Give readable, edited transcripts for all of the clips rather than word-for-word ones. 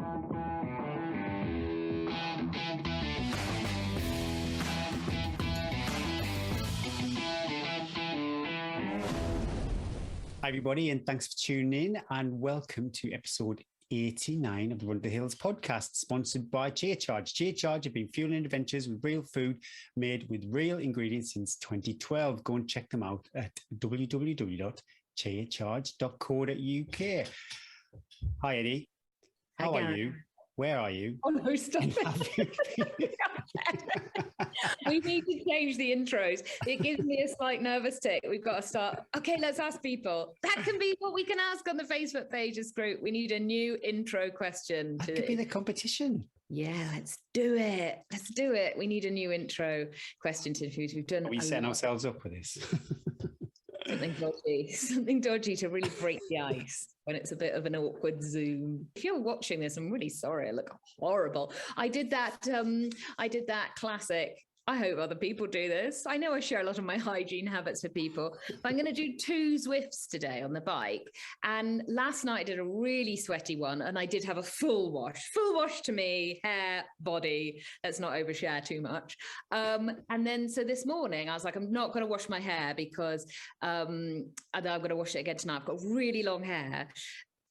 Hi, everybody, and thanks for tuning in, and welcome to episode 89 of the Run to the Hills podcast, sponsored by Chia Charge. Chia Charge have been fueling adventures with real food made with real ingredients since 2012. Go and check them out at www.chiacharge.co.uk. Hi, Eddie. How are you? Where are you? Oh, no, stop it. We need to change the intros. It gives me a slight nervous tick. We've got to start. Okay, let's ask people. That can be what we can ask on the Facebook pages group. We need a new intro question. That could be the competition. Yeah, let's do it. Let's do it. We need a new intro question to who we've done. Are we setting ourselves up for this? Something dodgy to really break the ice when it's a bit of an awkward Zoom. If you're watching this, I'm really sorry. I look horrible. I did that classic. I hope other people do this. I know I share a lot of my hygiene habits with people, but I'm going to do 2 Zwifts today on the bike. And last night I did a really sweaty one, and I did have a full wash to me, hair, body. Let's not overshare too much. And then, so this morning I was like, I'm not going to wash my hair because I'm going to wash it again tonight. I've got really long hair.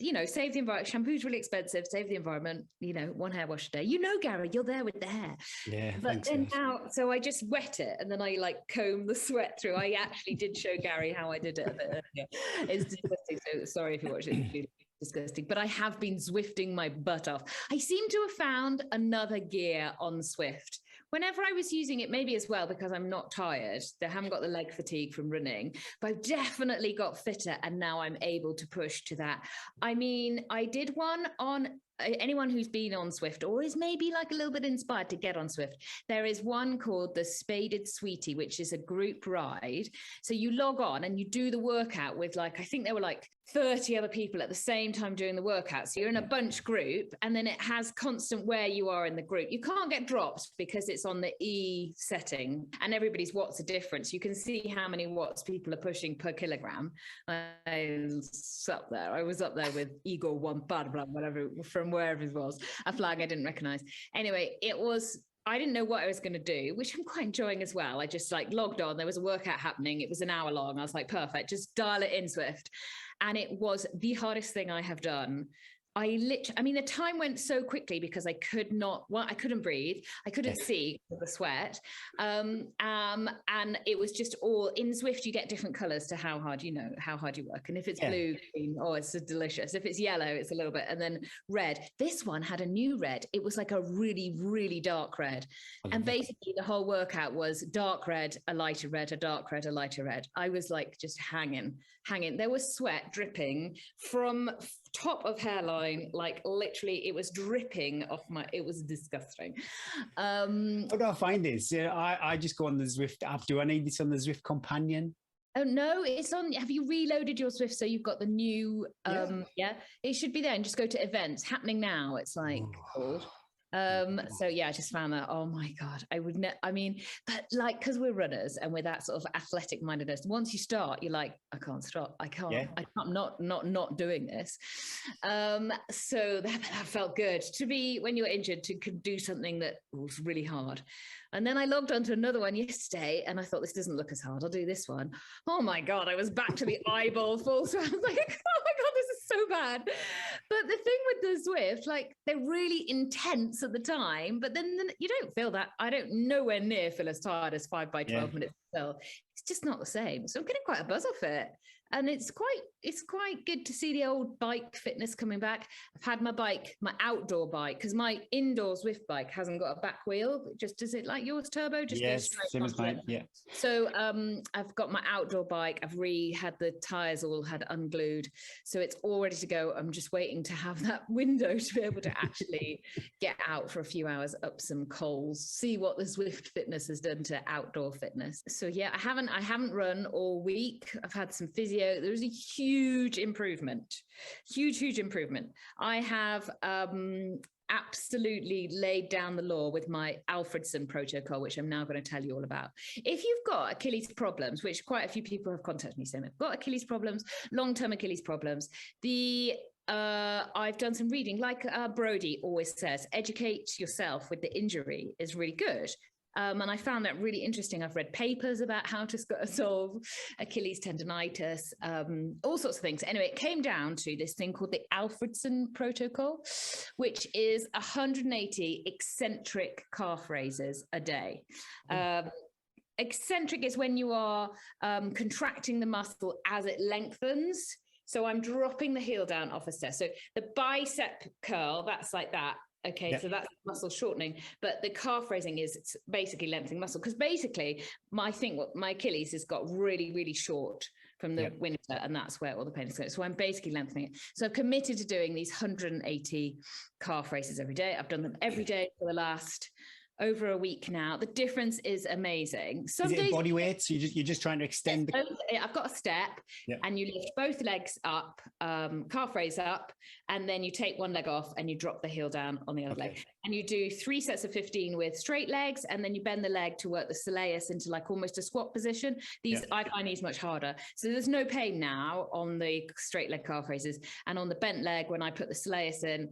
You know, save the environment. Shampoo's really expensive. Save the environment. You know, 1 hair wash a day. You know, Gary, you're there with the hair. Yeah, but thanks. Then now, so I just wet it and then I like comb the sweat through. I actually did show Gary how I did it a bit earlier. It's disgusting. So sorry if you watch it. It's really disgusting. But I have been Zwifting my butt off. I seem to have found another gear on Zwift. Whenever I was using it, maybe as well because I'm not tired, I haven't got the leg fatigue from running, but I've definitely got fitter and now I'm able to push to that. I mean, I did one on anyone who's been on Zwift or is maybe like a little bit inspired to get on Zwift. There is one called the Spaded Sweetie, which is a group ride. So you log on and you do the workout with I think there were 30 other people at the same time doing the workout. So you're in a bunch group and then it has constant where you are in the group. You can't get drops because it's on the E setting and everybody's watts are different. So you can see how many watts people are pushing per kilogram. I was up there with Igor whatever from wherever it was, a flag I didn't recognize. Anyway, I didn't know what I was going to do, which I'm quite enjoying as well. I just logged on. There was a workout happening. It was an hour long. I was like, perfect, just dial it in Zwift. And it was the hardest thing I have done. The time went so quickly because I couldn't breathe. I couldn't see the sweat. And it was just all in Zwift. You get different colors to how hard you work. And if it's blue, green, it's delicious. If it's yellow, it's a little bit. And then red. This one had a new red. It was like a really, really dark red. And basically the whole workout was dark red, a lighter red, a dark red, a lighter red. I was just hanging. There was sweat dripping from top of hairline, literally it was dripping off it was disgusting. How do I find this? I just go on the Zwift app. Do I need this on the Zwift companion? Oh no, it's on. Have you reloaded your Zwift so you've got the new it should be there, and just go to events happening now. It's called so yeah, I just found that, oh my God, but because we're runners and we're that sort of athletic mindedness, once you start, you're like, I can't stop. I'm not doing this. So that felt good to be, when you're injured, to do something that was really hard. And then I logged onto another one yesterday and I thought, this doesn't look as hard. I'll do this one. Oh my God, I was back to the eyeball full. So I was like, oh my God, this is so bad. But the thing with the Zwift, they're really intense at the time, but then you don't feel that. I don't nowhere near feel as tired as 5 by 12 minutes. So it's just not the same. So I'm getting quite a buzz off it. And it's quite good to see the old bike fitness coming back. I've had my outdoor bike, because my indoor Zwift bike hasn't got a back wheel. It just, does it like yours, Turbo? Just yes, same as mine. Yeah. So I've got my outdoor bike. I've had the tires all had unglued, so it's all ready to go. I'm just waiting to have that window to be able to actually get out for a few hours, up some coals, see what the Zwift fitness has done to outdoor fitness. So yeah, I haven't run all week. I've had some physio. There was a huge improvement. I have absolutely laid down the law with my Alfredson protocol, which I'm now going to tell you all about. If you've got Achilles problems, which quite a few people have contacted me saying, I've got Achilles problems, long-term Achilles problems, the I've done some reading. Like Brody always says, educate yourself with the injury is really good. And I found that really interesting. I've read papers about how to solve Achilles tendonitis, all sorts of things. Anyway, it came down to this thing called the Alfredson protocol, which is 180 eccentric calf raises a day. Eccentric is when you are contracting the muscle as it lengthens. So I'm dropping the heel down off a stair. So the bicep curl, that's like that. Okay, so that's muscle shortening, but the calf raising is it's basically lengthening muscle. Because basically, my Achilles has got really, really short from the winter, and that's where all the pain is going. So I'm basically lengthening it. So I've committed to doing these 180 calf raises every day. I've done them every day for the last over a week now. The difference is amazing. Some is it days, body weight? So you're just trying to extend I've got a step, and you lift both legs up, calf raise up, and then you take one leg off and you drop the heel down on the other leg. And you do 3 sets of 15 with straight legs, and then you bend the leg to work the soleus into like almost a squat position. I find these much harder. So there's no pain now on the straight leg calf raises, and on the bent leg, when I put the soleus in,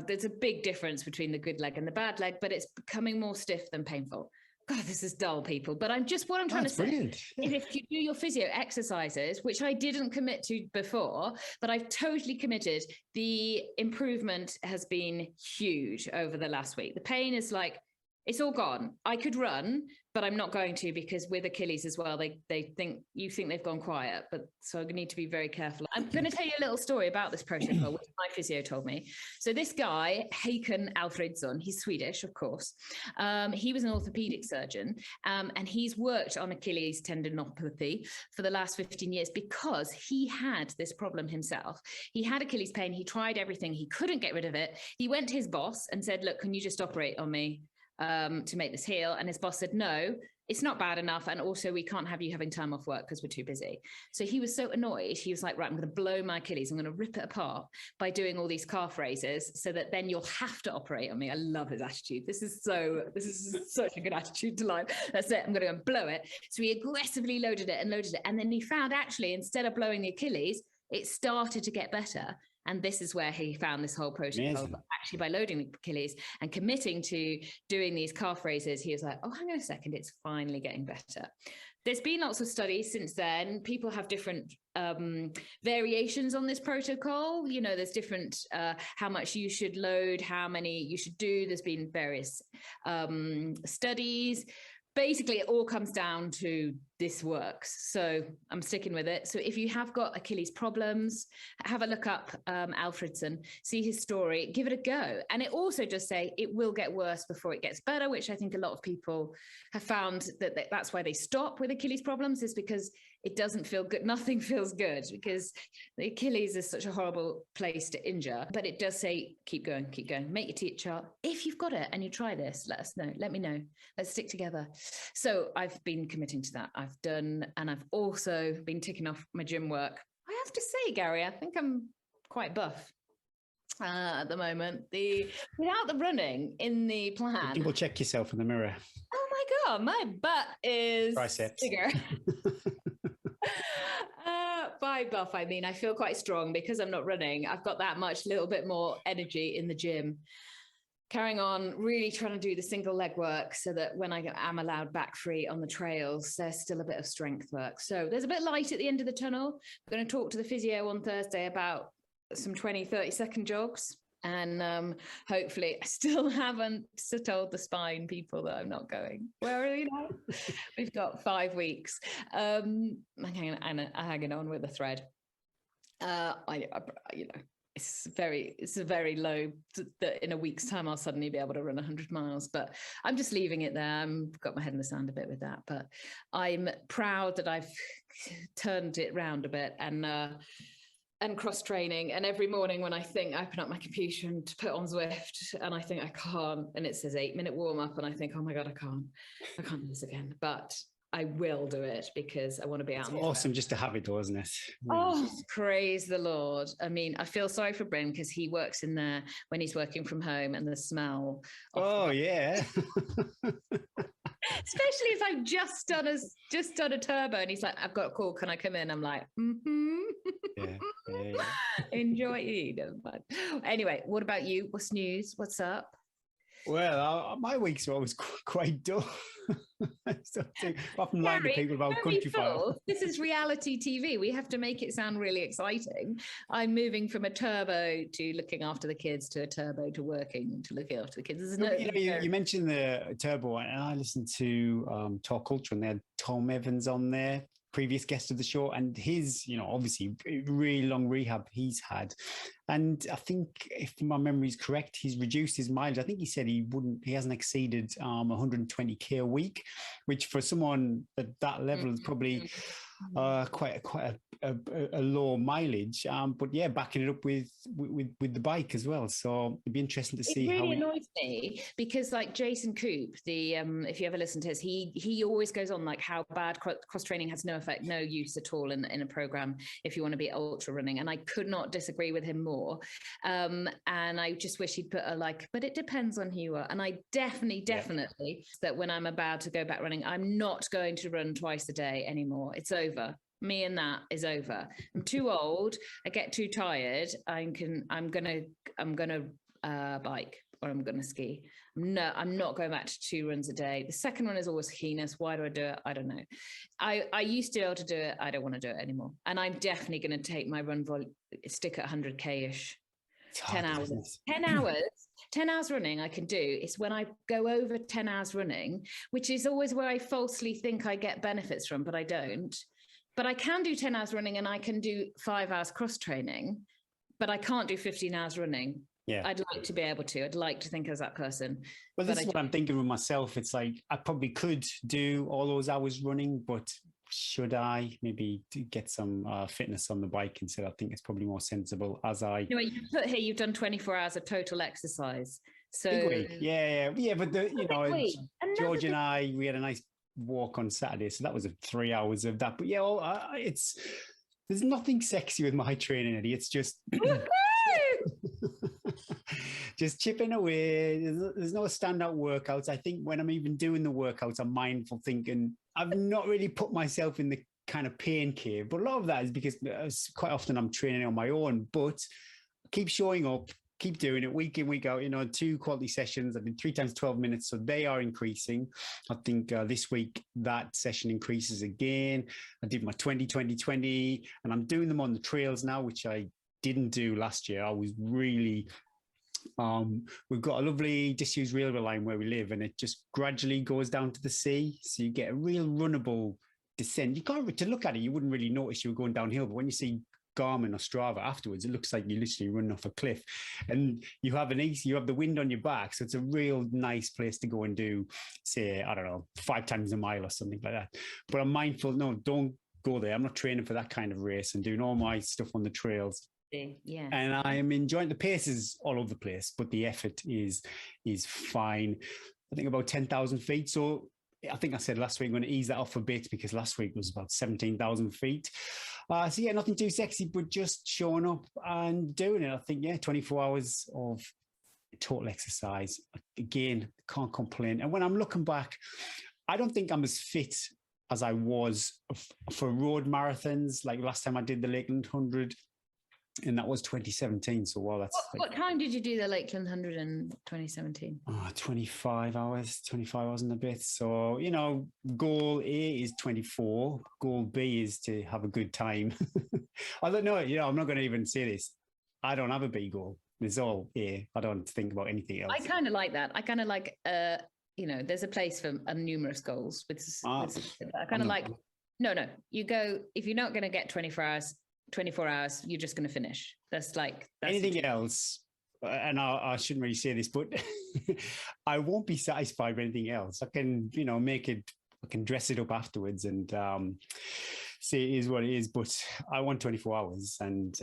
there's a big difference between the good leg and the bad leg, but it's becoming more stiff than painful. God, this is dull, people. But what I'm trying to say is if you do your physio exercises, which I didn't commit to before, but I've totally committed, the improvement has been huge over the last week. The pain is like, it's all gone. I could run, but I'm not going to, because with Achilles as well, they think they've gone quiet. But so I need to be very careful. I'm going to tell you a little story about this protocol, which my physio told me. So this guy, Håkan Alfredsson, he's Swedish, of course. He was an orthopedic surgeon, and he's worked on Achilles tendinopathy for the last 15 years because he had this problem himself. He had Achilles pain. He tried everything. He couldn't get rid of it. He went to his boss and said, look, can you just operate on me to make this heal? And his boss said, no, it's not bad enough. And also we can't have you having time off work because we're too busy. So he was so annoyed. He was like, right, I'm going to blow my Achilles. I'm going to rip it apart by doing all these calf raises so that then you'll have to operate on me. I love his attitude. This is such a good attitude to life. That's it. I'm going to go and blow it. So he aggressively loaded it. And then he found actually, instead of blowing the Achilles, it started to get better. And this is where he found this whole protocol. Actually, by loading the Achilles and committing to doing these calf raises, he was like, oh, hang on a second, it's finally getting better. There's been lots of studies since then. People have different variations on this protocol. You know, there's different, how much you should load, how many you should do. There's been various studies. Basically, it all comes down to this works. So I'm sticking with it. So if you have got Achilles problems, have a look up Alfredsson, see his story, give it a go. And it also just say it will get worse before it gets better, which I think a lot of people have found that's why they stop with Achilles problems, is because it doesn't feel good. Nothing feels good because the Achilles is such a horrible place to injure. But it does say, keep going, make your teeth chart. If you've got it and you try this, let us know. Let me know. Let's stick together. So I've been committing to that. I've done, and I've also been ticking off my gym work. I have to say, Gary, I think I'm quite buff at the moment. Without the running in the plan. You will check yourself in the mirror. Oh my God, my butt is triceps bigger. By buff, I mean, I feel quite strong because I'm not running. I've got that much, little bit more energy in the gym. Carrying on, really trying to do the single leg work so that when I am allowed back free on the trails, there's still a bit of strength work. So there's a bit of light at the end of the tunnel. I'm going to talk to the physio on Thursday about some 20, 30-second jogs. And hopefully I still haven't told the spine people that I'm not going. Where are we now? We've got 5 weeks. I'm hanging on with a thread. It's very low that in a week's time I'll suddenly be able to run 100 miles, but I'm just leaving it there. I've got my head in the sand a bit with that, but I'm proud that I've turned it round a bit and cross-training. And every morning when I open up my computer and to put on Zwift and I think I can't, and it says 8-minute warm-up and I think, oh my God, I can't do this again. But I will do it because I want to be out. It's awesome just to have it, though, isn't it? Oh, praise the Lord. I mean, I feel sorry for Bryn because he works in there when he's working from home and the smell. Oh, yeah. Especially if I've just done a turbo and he's like, I've got a call, can I come in? I'm like, Yeah. Enjoy you. Never mind. Anyway, what about you? What's news? What's up? Well, my weeks are always quite dull. So often lying to people about country fire. This is reality TV. We have to make it sound really exciting. I'm moving from a turbo to looking after the kids to a turbo to working to looking after the kids. You mentioned the turbo, and I listened to Talk Culture, and they had Tom Evans on there, previous guest of the show, and his, obviously really long rehab he's had. And I think if my memory is correct, he's reduced his mileage. I think he said he hasn't exceeded 120k a week, which for someone at that level is probably quite a low mileage. But yeah, backing it up with the bike as well. So it'd be interesting to see. It really annoys me because like Jason Coop, if you ever listen to his, he always goes on like how bad cross training has no effect, no use at all in a program if you want to be ultra running. And I could not disagree with him more. And I just wish he'd put but it depends on who you are. And I definitely that when I'm about to go back running, I'm not going to run twice a day anymore. It's over. Me and that is over. I'm too old. I get too tired. I'm gonna bike or I'm gonna ski. No, I'm not going back to 2 runs a day. The second one is always heinous. Why do I do it? I don't know. I used to be able to do it. I don't want to do it anymore. And I'm definitely going to take my run stick at 100k-ish. 10 hours. 10 hours running I can do. It's when I go over 10 hours running, which is always where I falsely think I get benefits from, but I don't. But I can do 10 hours running and I can do 5 hours cross training, but I can't do 15 hours running. Yeah, I'd like to be able to. I'd like to think as that person. Well, this is what I'm thinking with myself. It's like I probably could do all those hours running, but should I maybe get some fitness on the bike instead? I think it's probably more sensible as I... You put here you've done 24 hours of total exercise. So big week. Yeah. But George and I, we had a nice walk on Saturday, so that was 3 hours of that. But yeah, there's nothing sexy with my training, Eddie. It's just... just chipping away. There's no standout workouts. I think when I'm even doing the workouts, I'm mindful thinking I've not really put myself in the kind of pain cave. But a lot of that is because quite often I'm training on my own, but keep showing up, keep doing it week in, week out, 2 quality sessions. I've been 3 times 12 minutes. So they are increasing. I think this week that session increases again. I did my 20, and I'm doing them on the trails now, which I didn't do last year. I was really... we've got a lovely disused railway line where we live, and it just gradually goes down to the sea. So you get a real runnable descent. You can't, to look at it, you wouldn't really notice you were going downhill, but when you see Garmin or Strava afterwards, it looks like you're literally running off a cliff, and you have the wind on your back. So it's a real nice place to go and do, say, I don't know, 5 times a mile or something like that. But I'm mindful, no, don't go there. I'm not training for that kind of race and doing all my stuff on the trails. Yeah, and I am enjoying the paces all over the place, but the effort is fine. I think about 10,000 feet. So I think I said last week I'm going to ease that off a bit because last week was about 17,000 feet. So yeah, nothing too sexy, but just showing up and doing it. I think 24 hours of total exercise. Again, can't complain. And when I'm looking back, I don't think I'm as fit as I was for road marathons. Like last time I did the Lakeland 100. And that was 2017. So, well, that's... What time did you do the Lakeland 100 in 2017? 25 hours and a bit. So, goal A is 24. Goal B is to have a good time. I don't know, I'm not going to even say this. I don't have a B goal. It's all A. I don't think about anything else. I kind of like that. I kind of like, there's a place for numerous goals. I kind of like, no, you go, if you're not going to get 24 hours, you're just going to finish. That's anything else. And I shouldn't really say this, but I won't be satisfied with anything else. I can, I can dress it up afterwards and say it is what it is, but I want 24 hours and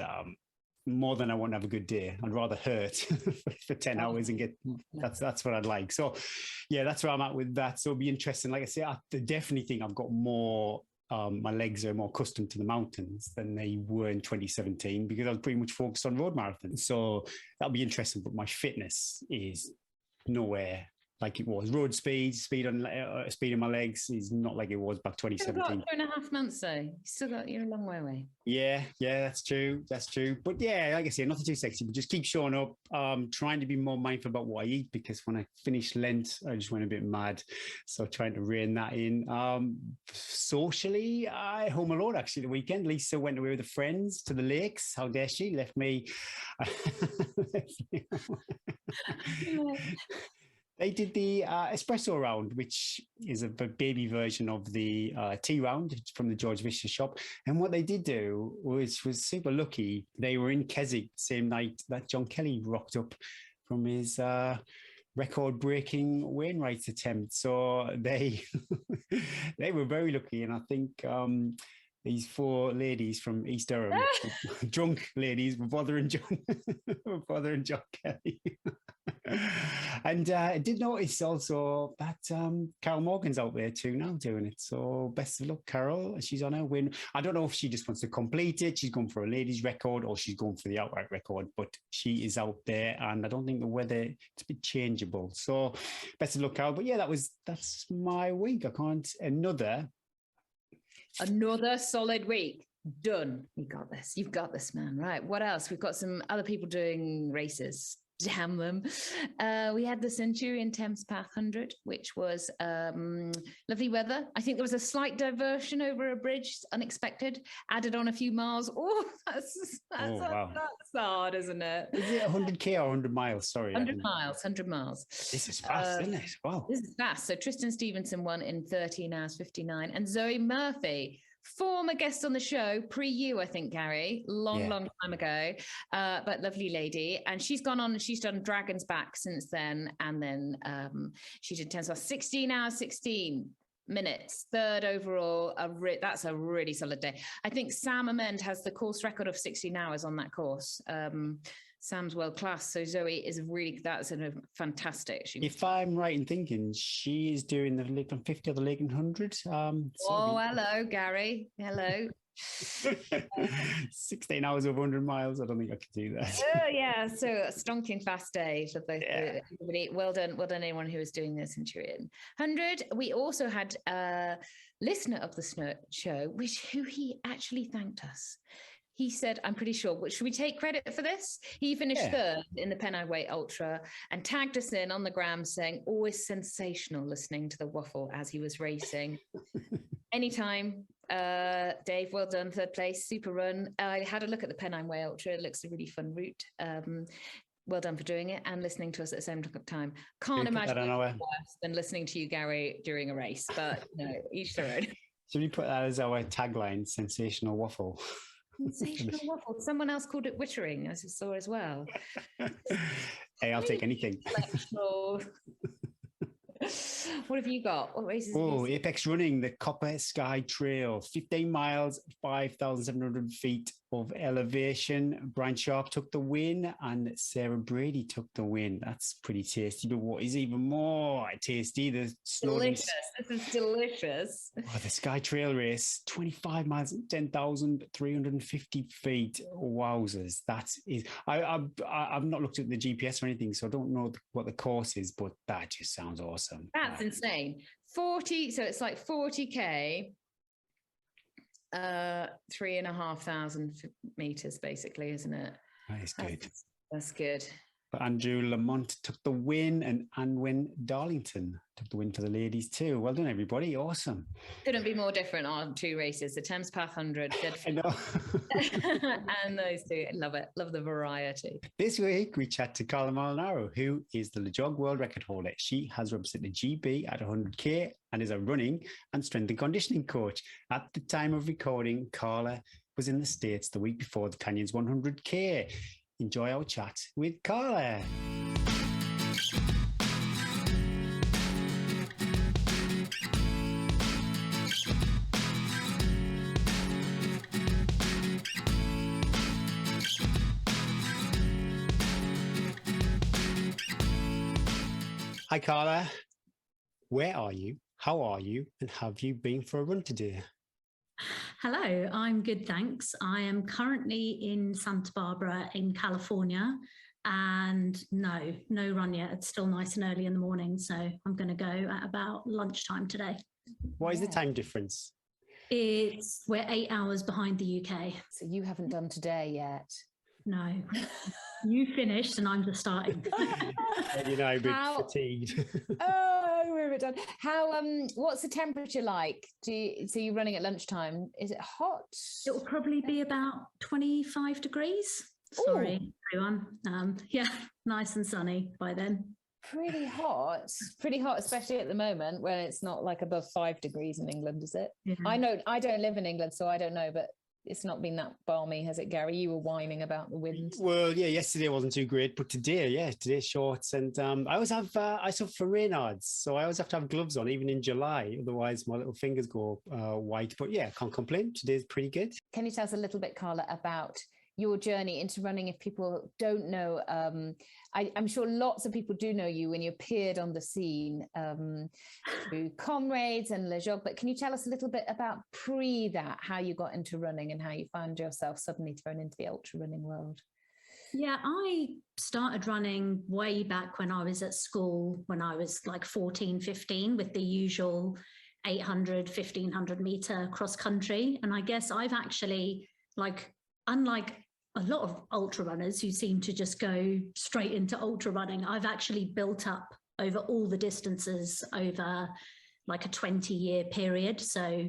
more than I want to have a good day. I'd rather hurt for 10 hours and get, that's what I'd like. So yeah, that's where I'm at with that. So it'll be interesting. Like I say, I definitely think I've got more, my legs are more accustomed to the mountains than they were in 2017 because I was pretty much focused on road marathons. So that'll be interesting, but my fitness is nowhere like it was. Road speed on speed in my legs is not like it was back You've 2017. got 2.5 months though. You're a long way away. Yeah, that's true. But yeah, like I say, nothing too sexy, but just keep showing up. Trying to be more mindful about what I eat, because when I finished Lent, I just went a bit mad. So trying to rein that in. Socially, I home alone actually the weekend. Lisa went away with the friends to the lakes. How dare she? Left me. They did the espresso round, which is a baby version of the tea round from the George Fisher shop. And what they did do, which was super lucky, they were in Keswick the same night that John Kelly rocked up from his record-breaking Wainwright's attempt. So they they were very lucky, and I think these 4 ladies from East Durham, drunk ladies, were bothering John Kelly. And I did notice also that Carol Morgan's out there too now doing it. So best of luck, Carol. She's on her win. I don't know if she just wants to complete it. She's going for a ladies record, or she's going for the outright record, but she is out there, and I don't think the weather, it's a bit changeable. So best of luck, Carol. But yeah, that's my week. I can't Another solid week. Done. You've got this, man. Right. What else? We've got some other people doing races. Damn them. We had the Centurion Thames Path 100, which was lovely weather. I think there was a slight diversion over a bridge, unexpected, added on a few miles. Oh, that's hard, isn't it? Is it 100k or 100 miles? Sorry. 100 miles. This is fast, isn't it? Wow. This is fast. So Tristan Stevenson won in 13 hours 59, and Zoe Murphy, former guest on the show, pre-you, I think, Gary, long time ago, but lovely lady. And she's gone on and she's done Dragon's Back since then. And then she did 10 hours, 16 hours, 16 minutes, third overall. That's a really solid day. I think Sam Amend has the course record of 16 hours on that course. Sam's world class. So Zoe is that's a fantastic. If I'm right in thinking, she is doing the Lake 50 or the Lake 100. Hello, Gary. Hello. 16 hours over 100 miles. I don't think I could do that. Oh yeah, so a stonking fast day for both everybody. Well done, anyone who is doing the Centurion 100. We also had a listener of the show, who he actually thanked us. He said, I'm pretty sure, should we take credit for this? He finished third in the Pennine Way Ultra and tagged us in on the gram saying, always sensational listening to the waffle as he was racing. Anytime, Dave, well done, third place, super run. I had a look at the Pennine Way Ultra. It looks a really fun route. Well done for doing it and listening to us at the same time. Can't imagine worse than listening to you, Gary, during a race, but each their own. Should we put that as our tagline, sensational waffle? Sensational waffle. Someone else called it wittering, as I saw as well. Hey, I'll take anything. What have you got? What races? Apex Running, the Copper Sky Trail, 15 miles, 5,700 feet of elevation. Brian Sharp took the win and Sarah Brady took the win. That's pretty tasty. But what is even more tasty, the delicious. This is delicious. The Sky Trail race, 25 miles, 10,350 feet. Wowzers. That is, I've not looked at the GPS or anything, so I don't know what the course is, but that just sounds awesome. That's insane. 40, so it's like 40K. 3,500 meters, basically, isn't it? That is good. That's good. But Andrew Lamont took the win, and Anwen Darlington took the win for the ladies too. Well done, everybody. Awesome. Couldn't be more different on 2 races. The Thames Path 100. I know. And those 2. I love it. Love the variety. This week, we chat to Carla Molinaro, who is the Jog World Record holder. She has represented GB at 100K and is a running and strength and conditioning coach. At the time of recording, Carla was in the States the week before the Canyons 100K. Enjoy our chat with Carla. Hi, Carla. Where are you? How are you? And have you been for a run today? Hello, I'm good, thanks. I am currently in Santa Barbara in California, And no run yet. It's still nice and early in the morning. So I'm going to go at about lunchtime today. What is the time difference? We're 8 hours behind the UK. So you haven't done today yet? No. You finished and I'm just starting. A bit fatigued. Oh, we're a bit done. What's the temperature like? So you're running at lunchtime. Is it hot? It will probably be about 25 degrees. Sorry, everyone. Yeah, nice and sunny by then. Pretty hot, especially at the moment when it's not like above 5 degrees in England, is it? Yeah. I know I don't live in England, so I don't know, but it's not been that balmy, has it, Gary? You were whining about the wind. Well, yeah, yesterday wasn't too great, but today's shorts. And I always have, I suffer from Raynaud's, so I always have to have gloves on, even in July. Otherwise, my little fingers go white. But yeah, can't complain. Today's pretty good. Can you tell us a little bit, Carla, about your journey into running if people don't know? I'm sure lots of people do know you when you appeared on the scene through Comrades and Le Jog, but can you tell us a little bit about that, how you got into running and how you found yourself suddenly thrown into the ultra running world? Yeah, I started running way back when I was at school, when I was like 14, 15, with the usual 800, 1500 meter cross country. And I guess I've actually, unlike a lot of ultra runners who seem to just go straight into ultra running, I've actually built up over all the distances over like a 20-year period. So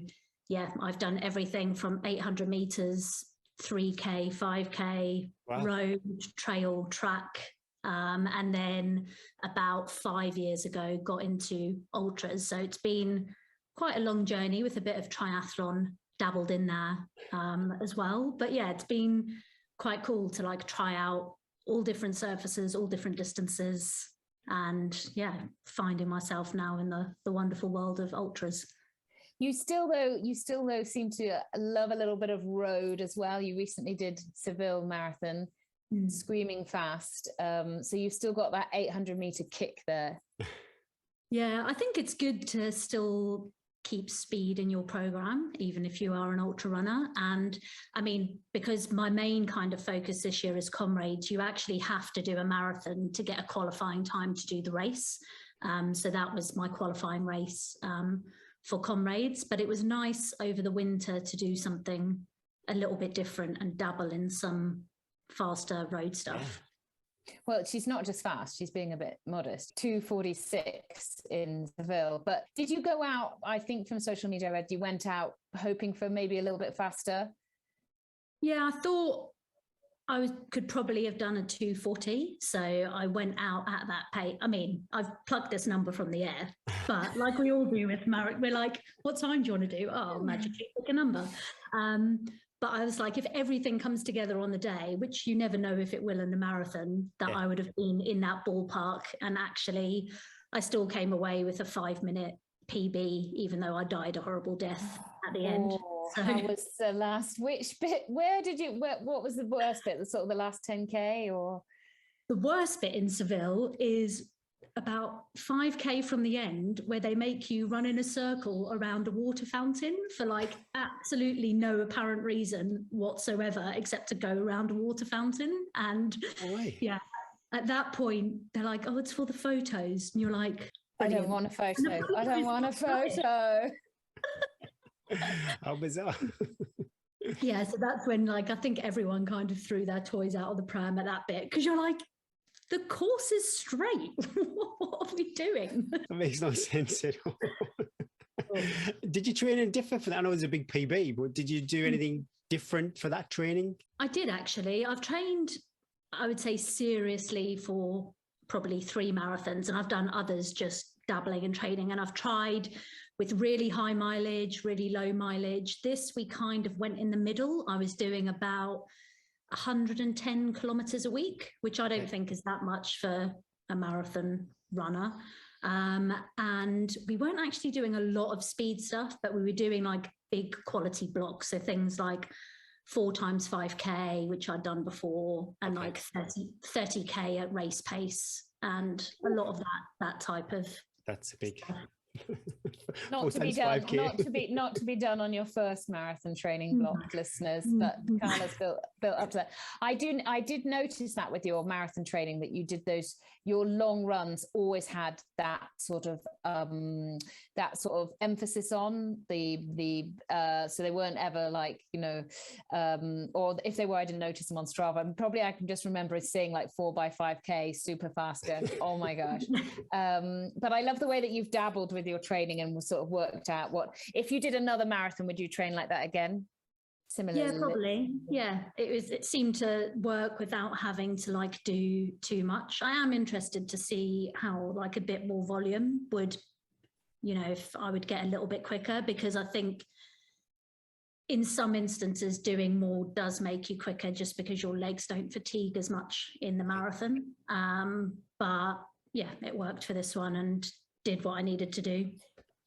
yeah, I've done everything from 800 meters, 3K, 5K, wow, road, trail, track. And then about 5 years ago, got into ultras. So it's been quite a long journey with a bit of triathlon dabbled in there as well. But yeah, it's been quite cool to try out all different surfaces, all different distances, and yeah, finding myself now in the wonderful world of ultras. You still though seem to love a little bit of road as well. You recently did Seville Marathon, screaming fast. So you've still got that 800 meter kick there. Yeah, I think it's good to still keep speed in your program, even if you are an ultra runner. And I mean, because my main kind of focus this year is Comrades, you actually have to do a marathon to get a qualifying time to do the race. So that was my qualifying race for Comrades, but it was nice over the winter to do something a little bit different and dabble in some faster road stuff. Well, she's not just fast, she's being a bit modest. 2:46 in Seville. But did you go out, I think from social media, I read you went out hoping for maybe a little bit faster? Yeah, I thought could probably have done a 2:40. So I went out at that pace. I mean, I've plucked this number from the air, but like we all do with marathon, we're like, what time do you want to do? Oh, magically pick a number. But I was like, if everything comes together on the day, which you never know if it will in a marathon, that I would have been in that ballpark. And actually, I still came away with a 5-minute PB, even though I died a horrible death at the end. So how was the last, which bit, what was the worst bit? The sort of the last 10K or? The worst bit in Seville is about 5K from the end, where they make you run in a circle around a water fountain for absolutely no apparent reason whatsoever, except to go around a water fountain. And yeah, at that point, they're like, oh, it's for the photos. And you're like, brilliant. I don't want a photo. I don't want a photo. How bizarre. Yeah, so that's when I think everyone kind of threw their toys out of the pram at that bit, because you're like, the course is straight. What are we doing? That makes no sense at all. Did you train in different for that? I know it was a big PB, but did you do anything different for that training? I did, actually. I've trained, I would say, seriously for probably 3 marathons, and I've done others just dabbling and training, and I've tried with really high mileage, really low mileage. This, we kind of went in the middle. I was doing about 110 kilometers a week, which I don't think is that much for a marathon runner. And we weren't actually doing a lot of speed stuff, but we were doing big quality blocks. So things like 4 times 5K, which I'd done before, and 30K at race pace, and a lot of that type of. That's a big. Stuff. Not to be done, not to be done on your first marathon training block, listeners. But Carla's built up to that. I did notice that with your marathon training, that you did your long runs always had that sort of emphasis on the so they weren't ever like, or if they were, I didn't notice them on Strava. And probably I can just remember seeing like 4x5K super fast. Oh my gosh. But I love the way that you've dabbled with your training and sort of worked out what, if you did another marathon, would you train like that again? Similarly? Yeah, probably. Yeah, it seemed to work without having to like do too much. I am interested to see how like a bit more volume would, if I would get a little bit quicker, because I think in some instances doing more does make you quicker just because your legs don't fatigue as much in the marathon. But yeah, it worked for this one and did what I needed to do.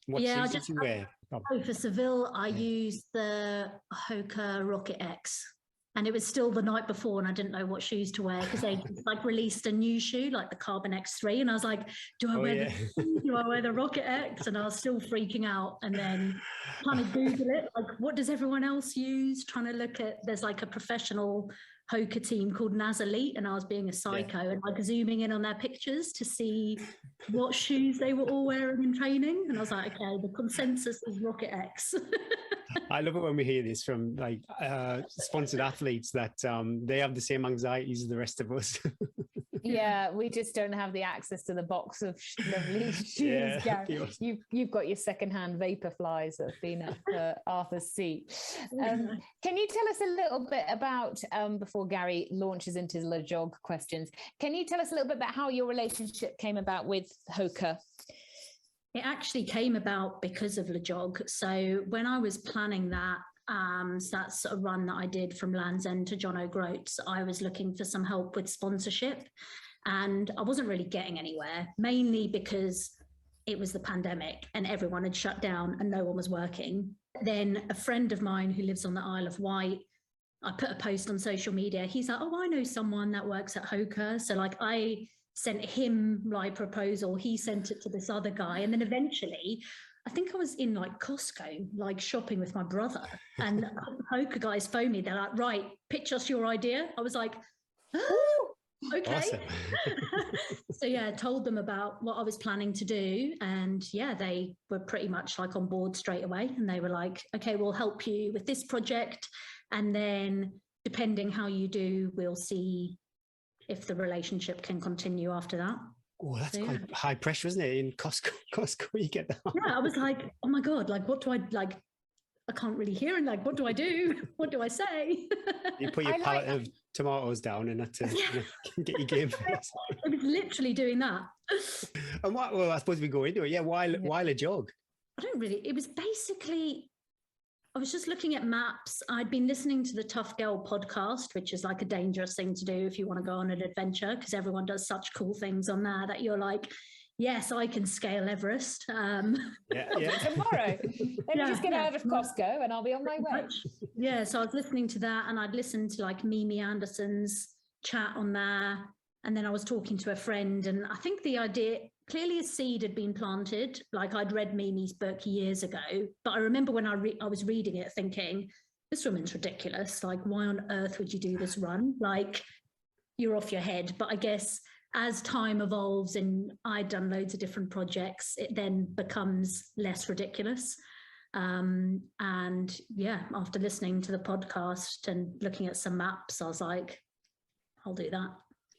What shoes did you wear? For Seville, I used the Hoka Rocket X, and it was still the night before, and I didn't know what shoes to wear because they like released a new shoe, like the Carbon X3, and I was like, do I wear the Rocket X? And I was still freaking out, and then trying to Google it, like what does everyone else use? Trying to look at, there's like a professional Hoka team called Naz Elite, and I was being a psycho and like zooming in on their pictures to see what shoes they were all wearing in training, and I was like, okay, the consensus is Rocket X. I love it when we hear this from like sponsored athletes that they have the same anxieties as the rest of us. Yeah, we just don't have the access to the box of lovely shoes, Gary. You've got your secondhand vapor flies that have been at Arthur's seat. Can you tell us a little bit about, before Gary launches into the jog questions, can you tell us a little bit about how your relationship came about with Hoka? It actually came about because of LeJog. So when I was planning that, so that's a run that I did from Land's End to John O'Groats, I was looking for some help with sponsorship, and I wasn't really getting anywhere, mainly because it was the pandemic and everyone had shut down and no one was working. Then a friend of mine who lives on the Isle of Wight, I put a post on social media. He's like, oh, I know someone that works at Hoka. So like I sent him my proposal, he sent it to this other guy, and then eventually I think I was in like Costco, like shopping with my brother, and Hoka guys phoned me. They're like, right, pitch us your idea. I was like, oh, okay. Awesome. So yeah, told them about what I was planning to do, and yeah, they were pretty much like on board straight away, and they were like, okay, we'll help you with this project, and then depending how you do, we'll see if the relationship can continue after that. Oh, that's quite high pressure, isn't it? In Costco, you get that. Yeah, I was like, oh my God, like, what do I, like, I can't really hear, and like, what do I do? What do I say? You put your pallet of tomatoes down and that to get your game face. I was literally doing that. And well, I suppose we go into it. Yeah, why LeJog? I don't really, it was basically, I was just looking at maps. I'd been listening to the Tough Girl podcast, which is like a dangerous thing to do if you want to go on an adventure, because everyone does such cool things on there that you're like, yes, I can scale Everest. Tomorrow. Let me just get out of Costco and I'll be on my way. Yeah, so I was listening to that, and I'd listened to like Mimi Anderson's chat on there. And then I was talking to a friend, and I think the idea, clearly a seed had been planted. Like I'd read Mimi's book years ago, but I remember when I was reading it thinking, this woman's ridiculous. Like, why on earth would you do this run? Like, you're off your head. But I guess as time evolves and I'd done loads of different projects, it then becomes less ridiculous. And yeah, after listening to the podcast and looking at some maps, I was like, I'll do that.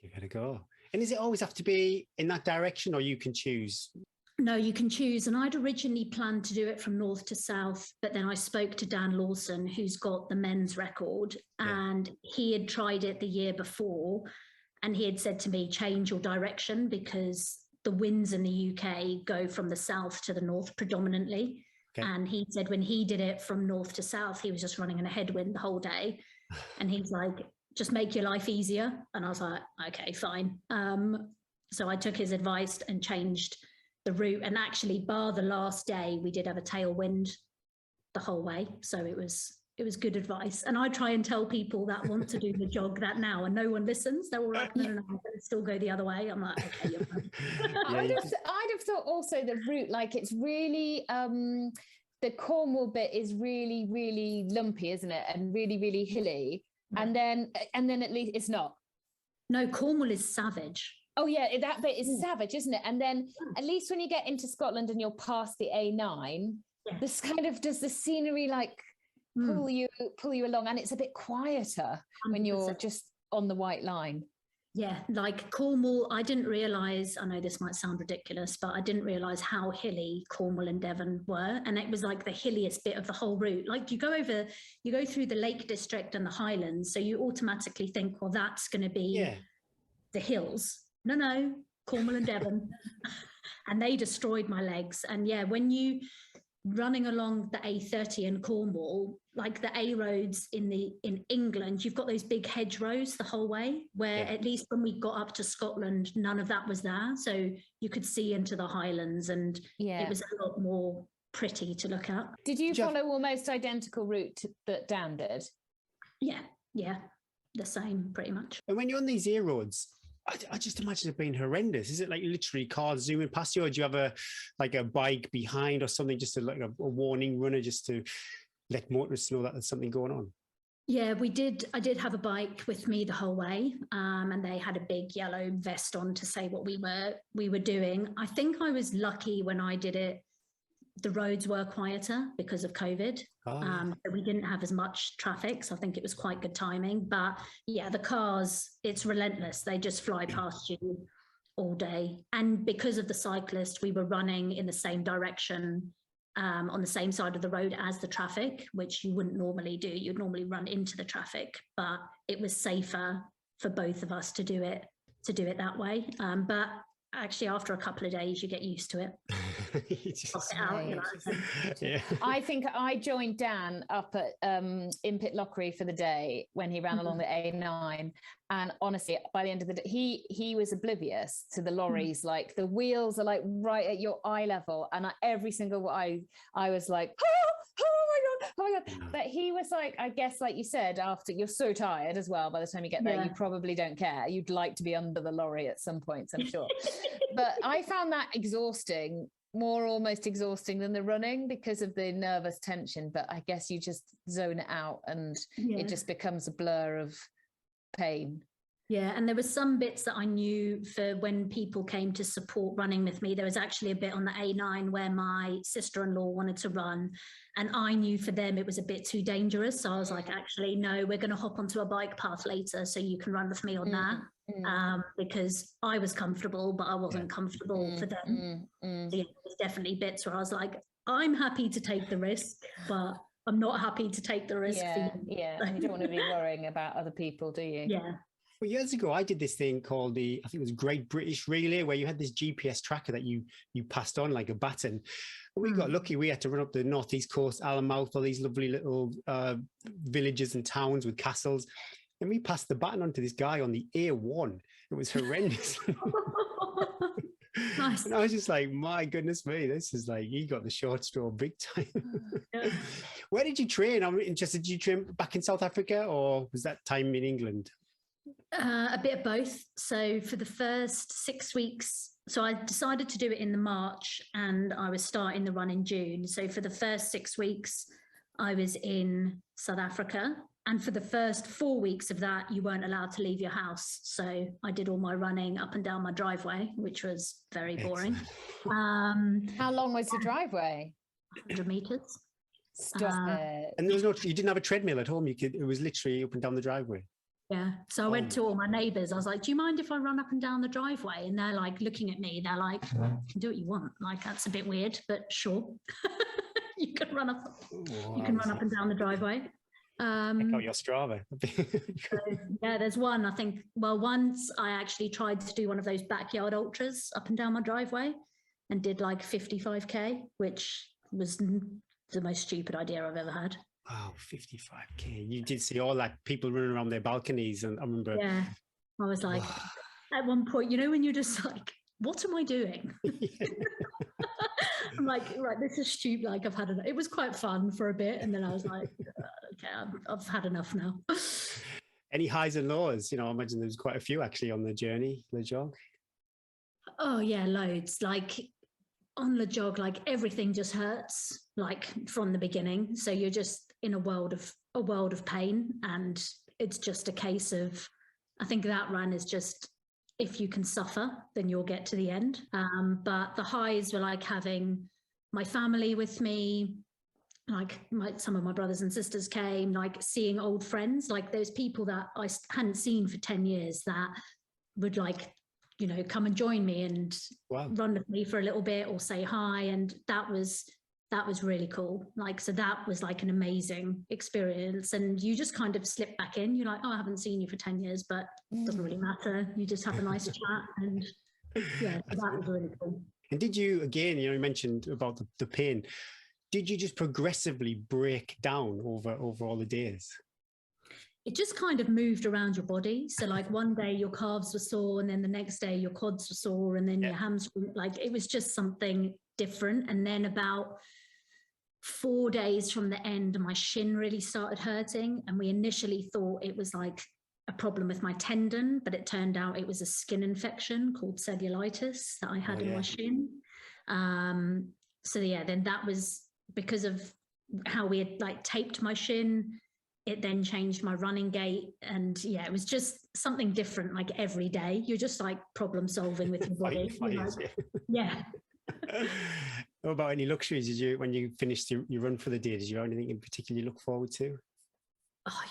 You gotta go. And does it always have to be in that direction, or you can choose? No, you can choose. And I'd originally planned to do it from north to south, but then I spoke to Dan Lawson, who's got the men's record, and he had tried it the year before, and he had said to me, change your direction, because the winds in the UK go from the south to the north predominantly. Okay. And he said when he did it from north to south, he was just running in a headwind the whole day. And he's like, just make your life easier. And I was like, okay, fine. So I took his advice and changed the route. And actually, bar the last day, we did have a tailwind the whole way. So it was it was good advice. And I try and tell people that want to do the jog that now, and no one listens. They're all like, no, I'm going to still go the other way. I'm like, okay, you're fine. I'd have thought also the route, like it's really, the Cornwall bit is really, really lumpy, isn't it? And really, really hilly. Yeah. And then at least it's not. No, Cornwall is savage. Oh yeah, that bit is savage, isn't it? And then at least when you get into Scotland and you're past the A9, this kind of does the scenery like pull you along, and it's a bit quieter 100%. When you're just on the white line. Yeah, like Cornwall, I didn't realise, I know this might sound ridiculous, but I didn't realise how hilly Cornwall and Devon were. And it was like the hilliest bit of the whole route. Like you go through the Lake District and the Highlands, so you automatically think, well, that's going to be the hills. No, Cornwall and Devon. And they destroyed my legs. And yeah, when you running along the A30 in Cornwall, like the A roads in England, you've got those big hedgerows the whole way, where at least when we got up to Scotland, none of that was there. So you could see into the Highlands, and it was a lot more pretty to look at. Did you follow almost identical route that Dan did? Yeah, the same pretty much. And when you're on these A roads, I just imagine it being horrendous. Is it like literally cars zooming past you, or do you have a bike behind or something, just like a warning runner, just to let motorists know that there's something going on? Yeah, I did have a bike with me the whole way, and they had a big yellow vest on to say what we were doing. I think I was lucky when I did it. The roads were quieter because of COVID. So we didn't have as much traffic. So I think it was quite good timing. But yeah, the cars, it's relentless. They just fly past you all day. And because of the cyclist, we were running in the same direction on the same side of the road as the traffic, which you wouldn't normally do. You'd normally run into the traffic, but it was safer for both of us to do it that way. But actually, after a couple of days, you get used to it. I think I joined Dan up at in Pitlochry for the day when he ran along the A9, and honestly, by the end of the day, he was oblivious to the lorries. Like the wheels are like right at your eye level, and every single I was like, oh my god. But he was like, I guess, like you said, after you're so tired as well, by the time you get there, you probably don't care. You'd like to be under the lorry at some points, I'm sure. But I found that exhausting, more almost exhausting than the running, because of the nervous tension. But I guess you just zone it out, and it just becomes a blur of pain. Yeah, and there were some bits that I knew for when people came to support running with me. There was actually a bit on the A9 where my sister-in-law wanted to run, and I knew for them it was a bit too dangerous. So I was like, actually, no, we're going to hop onto a bike path later so you can run with me on that. Because I was comfortable, but I wasn't comfortable for them. So yeah, there's definitely bits where I was like, I'm happy to take the risk, but I'm not happy to take the risk for you. Yeah, you don't want to be worrying about other people, do you? Yeah. Well, years ago, I did this thing called I think it was Great British Relay, where you had this GPS tracker that you passed on like a baton. We got lucky. We had to run up the northeast coast, Allenmouth, all these lovely little villages and towns with castles. And we passed the baton on to this guy on the A1. It was horrendous. Nice. And I was just like, my goodness me, this is like, he got the short straw big time. Where did you train? I'm interested. Did you train back in South Africa, or was that time in England? A bit of both. So for the first 6 weeks, so I decided to do it in the March, and I was starting the run in June. So for the first 6 weeks, I was in South Africa. And for the first 4 weeks of that, you weren't allowed to leave your house. So I did all my running up and down my driveway, which was very boring. How long was your driveway? 100 meters. Stop it. And there was you didn't have a treadmill at home. It was literally up and down the driveway. Yeah. So I went to all my neighbours. I was like, do you mind if I run up and down the driveway? And they're like looking at me. They're like, you can do what you want. Like, that's a bit weird, but sure. You can run up and down the driveway. Check out your Strava. So, yeah, there's one, I think, well, once I actually tried to do one of those backyard ultras up and down my driveway and did like 55k, which was the most stupid idea I've ever had. Wow, 55k. You did see all that, people running around their balconies, and I remember. Yeah, I was like, at one point, you know, when you're just like, what am I doing? I'm like, right, this is stupid. Like, I've had it was quite fun for a bit, and then I was like, yeah, I've had enough now. Any highs and lows? I imagine there's quite a few actually on the journey, the jog. Oh yeah, loads. Like on the jog, like everything just hurts, like from the beginning. So you're just in a world of pain, and it's just a case of, I think that run is just, if you can suffer, then you'll get to the end. But the highs were like having my family with me, like some of my brothers and sisters came, like seeing old friends, like those people that I hadn't seen for 10 years that would like, come and join me and run with me for a little bit or say hi. And that was really cool. Like, so that was like an amazing experience. And you just kind of slip back in. You're like, oh, I haven't seen you for 10 years, but it doesn't really matter. You just have a nice chat. And yeah, so that was really cool. And did you, again, you mentioned about the pain, did you just progressively break down over all the days? It just kind of moved around your body. So like one day your calves were sore, and then the next day your quads were sore, and then your hamstring, like it was just something different. And then about 4 days from the end, my shin really started hurting. And we initially thought it was like a problem with my tendon, but it turned out it was a skin infection called cellulitis that I had in my shin. So yeah, then that was because of how we had like taped my shin. It then changed my running gait. And yeah, it was just something different, like every day. You're just like problem solving with your body. Yeah. What about any luxuries? Did you, when you finished your run for the day, did you have anything in particular you look forward to? Oh,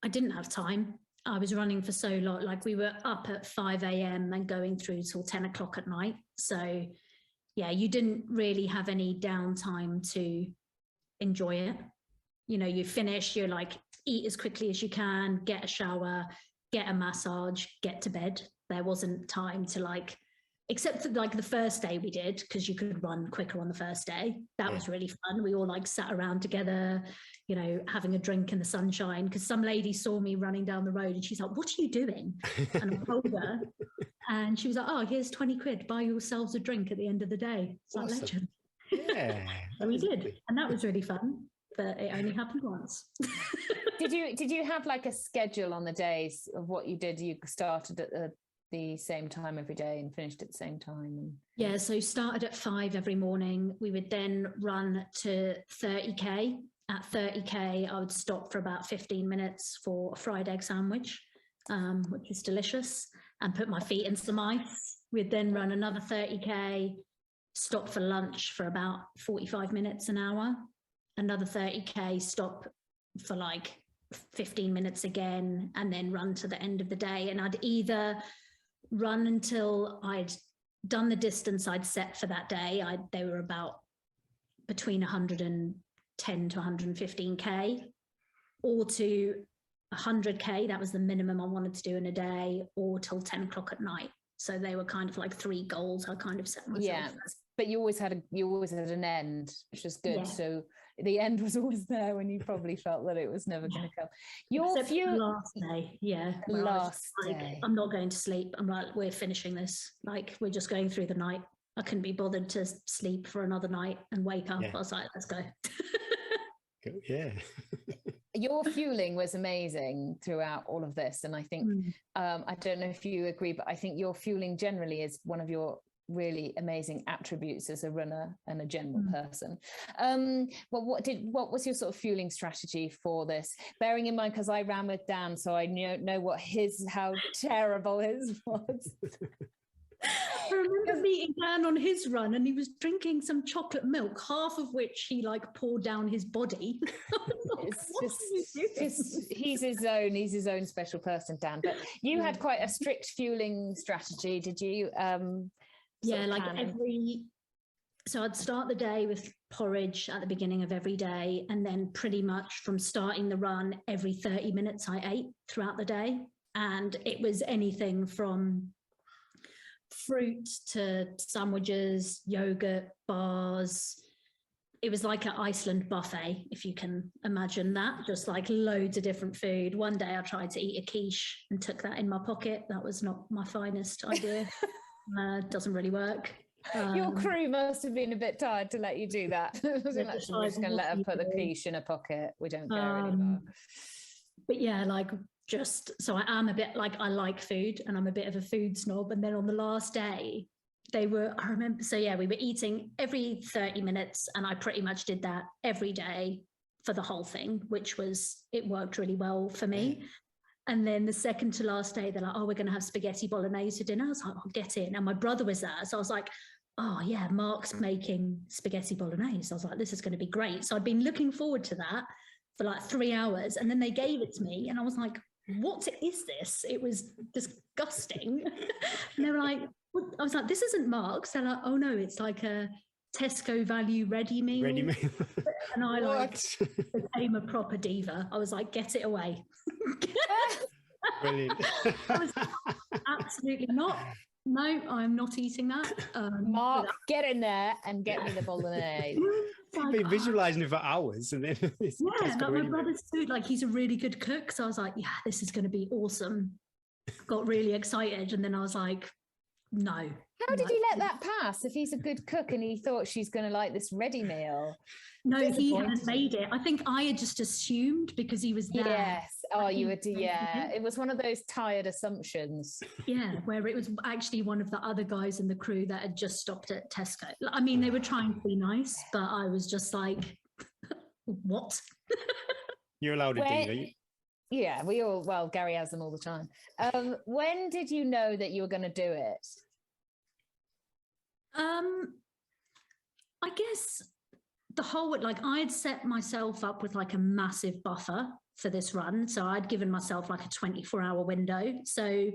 I didn't have time. I was running for so long. Like we were up at 5 a.m. and going through till 10 o'clock at night. So yeah, you didn't really have any downtime to enjoy it. You finish, you're like, eat as quickly as you can, get a shower, get a massage, get to bed. There wasn't time to like, except for like the first day we did, because you could run quicker on the first day. That was really fun. We all like sat around together, having a drink in the sunshine, because some lady saw me running down the road and she's like, what are you doing? And I told her, and she was like, oh, here's 20 quid, buy yourselves a drink at the end of the day. It's like legend. Yeah. So we did. And that was really fun, but it only happened once. Did you have like a schedule on the days of what you did? You started at the same time every day and finished at the same time? Yeah, so started at 5 every morning. We would then run to 30k. At 30k, I would stop for about 15 minutes for a fried egg sandwich, which is delicious, and put my feet in some ice. We'd then run another 30k, stop for lunch for about 45 minutes, an hour, another 30k, stop for like 15 minutes again, and then run to the end of the day. And I'd either run until I'd done the distance I'd set for that day. They were about between 110 to 115k, or to 100k. That was the minimum I wanted to do in a day, or till 10 o'clock at night. So they were kind of like 3 goals I kind of set myself. Yeah, but you always had an end, which was good. Yeah. So the end was always there when you probably felt that it was never going to come. Last day, yeah. Last day. I'm not going to sleep. I'm like, we're finishing this. Like, we're just going through the night. I couldn't be bothered to sleep for another night and wake up. I was like, let's go. Yeah. Your fueling was amazing throughout all of this. And I think, I don't know if you agree, but I think your fueling generally is one of your really amazing attributes as a runner and a general person. Well, what was your sort of fueling strategy for this? Bearing in mind, because I ran with Dan, so I know how terrible his was. I remember meeting Dan on his run, and he was drinking some chocolate milk, half of which he like poured down his body. He's his own special person, Dan. But you had quite a strict fueling strategy, did you? Yeah, like so I'd start the day with porridge at the beginning of every day, and then pretty much from starting the run, every 30 minutes I ate throughout the day. And it was anything from fruit to sandwiches, yogurt, bars. It was like an Iceland buffet, if you can imagine that, just like loads of different food. One day I tried to eat a quiche and took that in my pocket. That was not my finest idea. Doesn't really work. Your crew must have been a bit tired to let you do that. We're just going to let her put the quiche in her pocket. We don't care anymore. But yeah, like so I am a bit like, I like food and I'm a bit of a food snob. And then on the last day, I remember, so yeah, we were eating every 30 minutes and I pretty much did that every day for the whole thing, it worked really well for me. And then the second to last day, they're like, oh, we're going to have spaghetti bolognese for dinner. I was like, I'll get in. And my brother was there. So I was like, oh yeah, Mark's making spaghetti bolognese. I was like, this is going to be great. So I'd been looking forward to that for like 3 hours. And then they gave it to me and I was like, what is this? It was disgusting. And they were like, what? I was like, this isn't Mark's. They're like, oh no, it's like a Tesco value ready meal. And I became a proper diva. I was like, get it away. Brilliant. I was absolutely not. No, I'm not eating that. Mark, get in there and get me the bolognese. I've been visualizing it for hours, and then like my brother's food, like he's a really good cook. So I was like, yeah, this is going to be awesome. Got really excited, and then I was like, no. How did he let that pass if he's a good cook and he thought she's going to like this ready meal? No, he hadn't made it. I think I had just assumed because he was there. Yes. Oh, you would. Yeah. It was one of those tired assumptions. Yeah, where it was actually one of the other guys in the crew that had just stopped at Tesco. I mean, they were trying to be nice, but I was just like, what? You're allowed to do that. Yeah, Gary has them all the time. When did you know that you were going to do it? I guess the whole, like I'd set myself up with like a massive buffer for this run. So I'd given myself like a 24-hour window. So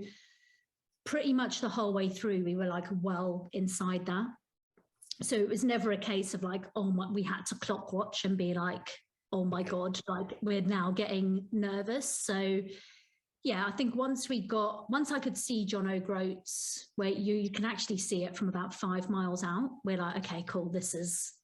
pretty much the whole way through, we were like well inside that. So it was never a case of like, oh my, we had to clock watch and be like, oh my God, like we're now getting nervous. So yeah, I think once I could see John O'Groats, where you can actually see it from about 5 miles out, we're like, okay, cool, this is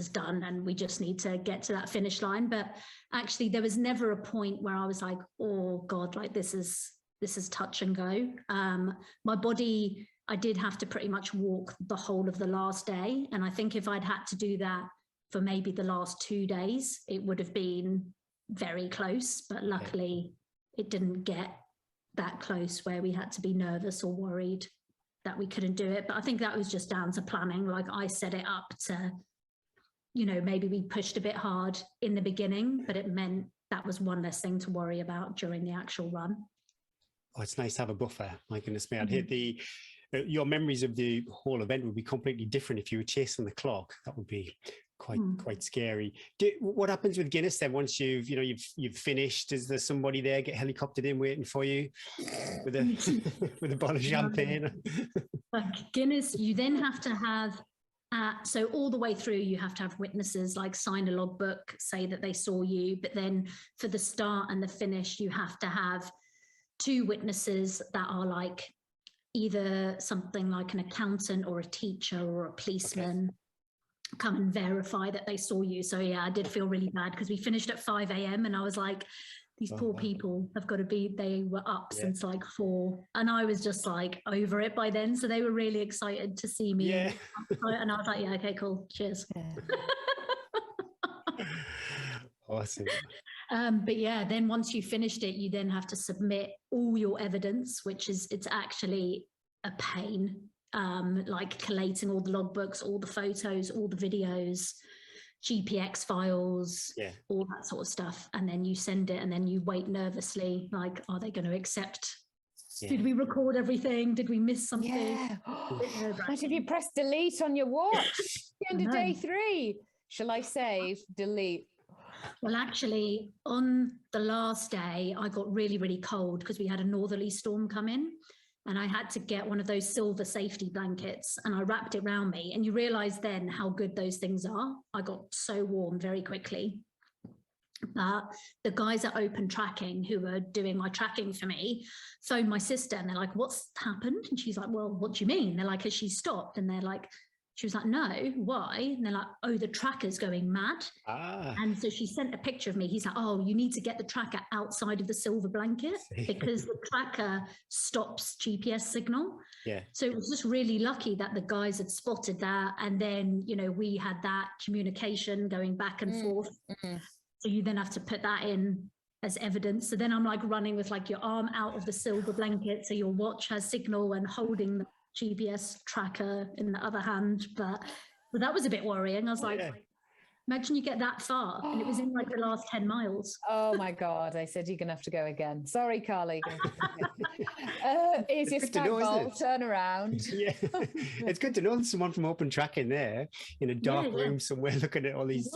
done and we just need to get to that finish line. But actually there was never a point where I was like, oh God, like this is touch and go. My body, I did have to pretty much walk the whole of the last day. And I think if I'd had to do that for maybe the last 2 days, it would have been very close. But luckily it didn't get that close where we had to be nervous or worried that we couldn't do it. But I think that was just down to planning. Like I set it up to, maybe we pushed a bit hard in the beginning, but it meant that was one less thing to worry about during the actual run. Oh, it's nice to have a buffer. My goodness me, I'd hit your memories of the whole event would be completely different if you were chasing the clock. That would be quite scary. What happens with Guinness then once you've finished? Is there somebody there get helicoptered in waiting for you with a bottle of champagne? Like Guinness, you then have to have so all the way through you have to have witnesses like sign a logbook, say that they saw you, but then for the start and the finish you have to have 2 witnesses that are like either something like an accountant or a teacher or a policeman. Come and verify that they saw you. So yeah, I did feel really bad because we finished at 5 a.m. and I was like, these poor people have got to be, they were up since like 4 and I was just like over it by then. So they were really excited to see me. Yeah. And I was like, yeah, okay, cool. Cheers. Awesome. But yeah, then once you finished it, you then have to submit all your evidence, it's actually a pain. Like collating all the logbooks, all the photos, all the videos, GPX files, all that sort of stuff. And then you send it and then you wait nervously, like, are they going to accept? Yeah. Did we record everything? Did we miss something? Yeah. What if you press delete on your watch? The end of day 3. Shall I save? Delete. Well, actually, on the last day, I got really, really cold because we had a northerly storm come in. And I had to get one of those silver safety blankets and I wrapped it around me. And you realize then how good those things are. I got so warm very quickly. The guys at Open Tracking who were doing my tracking for me phoned my sister and they're like, what's happened? And she's like, well, what do you mean? They're like, has she stopped? And they're like, She was like, no, why? And they're like, oh, the tracker's going mad. And so she sent a picture of me. He's like, oh, you need to get the tracker outside of the silver blanket because the tracker stops GPS signal. Yeah. So it was just really lucky that the guys had spotted that. And then, you know, we had that communication going back and forth. So you then have to put that in as evidence. So then I'm like running with like your arm out of the silver blanket so your watch has signal and holding the GPS tracker in the other hand. But that was a bit worrying. I was like, imagine you get that far. And it was in like the last 10 miles. Oh my God. I said, you're going to have to go again. Sorry, Carly. Here's your stag bowl, turn around. Yeah. It's good to know there's someone from Open Tracking there in a dark room somewhere looking at all these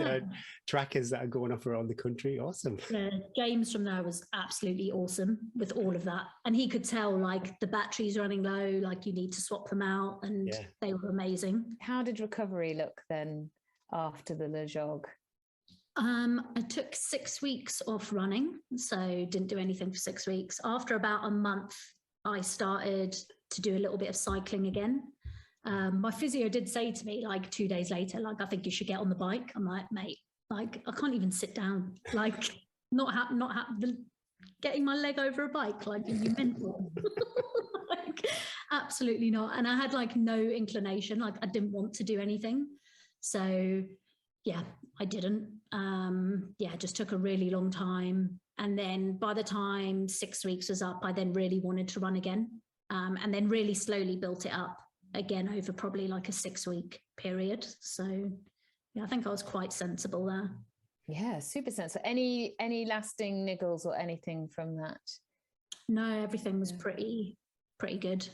trackers that are going off around the country. Awesome. Yeah, James from there was absolutely awesome with all of that. And he could tell like the battery's running low, like you need to swap them out, and they were amazing. How did recovery look then after the Le Jog? I took 6 weeks off running, so didn't do anything for 6 weeks. After about a month, I started to do a little bit of cycling again. My physio did say to me like 2 days later, like, I think you should get on the bike. I'm like, mate, like I can't even sit down, like getting my leg over a bike, like, are you mental? Like, absolutely not. And I had like no inclination, like I didn't want to do anything. So yeah, I didn't. It just took a really long time. And then by the time 6 weeks was up, I then really wanted to run again. And then really slowly built it up again over probably like a 6 week period. So yeah, I think I was quite sensible there. Yeah, super sensible. Any lasting niggles or anything from that? No, everything was pretty good.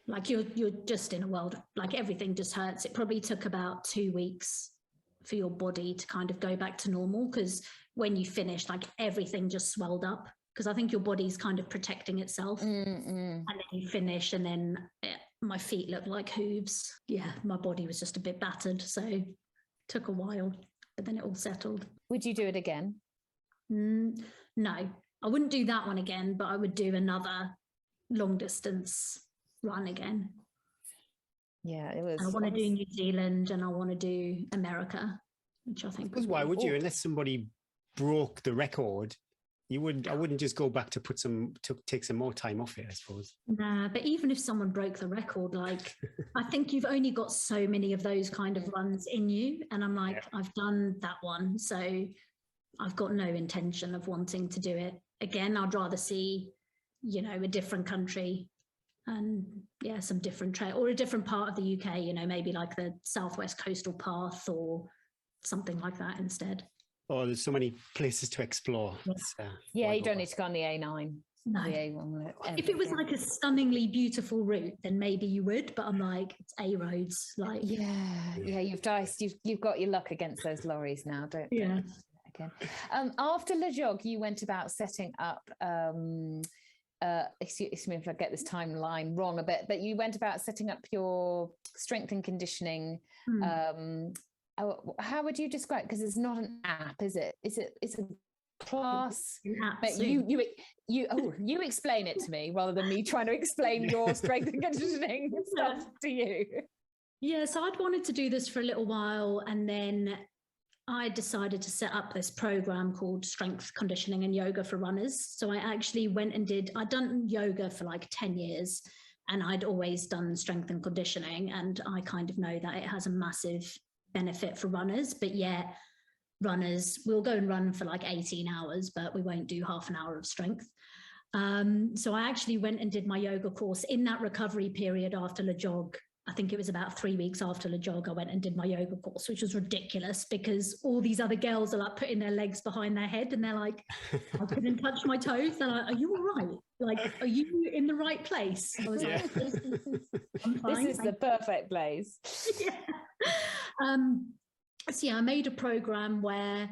Like you're just in a world, like everything just hurts. It probably took about 2 weeks for your body to kind of go back to normal, because when you finish, like everything just swelled up, because I think your body's kind of protecting itself. And then you finish, and then my feet look like hooves. Yeah, my body was just a bit battered, so it took a while, but then it all settled. Would you do it again? No, I wouldn't do that one again, but I would do another long distance run again. Yeah, it was. I want to do New Zealand and I want to do America, which I think. Because why would you? Unless somebody broke the record, I wouldn't just go back to take some more time off it, I suppose. Nah, but even if someone broke the record, like I think you've only got so many of those kind of runs in you, and I'm like, I've done that one, so I've got no intention of wanting to do it again. I'd rather see, you know, a different country and some different trail, or a different part of the UK, you know, maybe like the Southwest Coastal Path or something like that instead. Oh, there's so many places to explore. You don't need to go on the A9. No. The A1. If it was like a stunningly beautiful route, then maybe you would, but I'm like, it's A roads. Like you've diced, you've got your luck against those lorries now, don't you? Again. After Le Jog, you went about setting up excuse me if I get this timeline wrong a bit, but you went about setting up your strength and conditioning. How would you describe? Because it's not an app, is it? It's a class. But you explain it to me rather than me trying to explain your strength and conditioning stuff to you. Yeah, so I'd wanted to do this for a little while, and then I decided to set up this program called Strength Conditioning and Yoga for Runners. So I actually went and I'd done yoga for like 10 years, and I'd always done strength and conditioning. And I kind of know that it has a massive benefit for runners, but runners will go and run for like 18 hours, but we won't do half an hour of strength. So I actually went and did my yoga course in that recovery period after Le Jog. I think it was about 3 weeks after Le Jog, I went and did my yoga course, which was ridiculous because all these other girls are like putting their legs behind their head and they're like, I couldn't touch my toes. They're like, are you all right? Like, are you in the right place? I was like, this is the perfect place. So I made a program where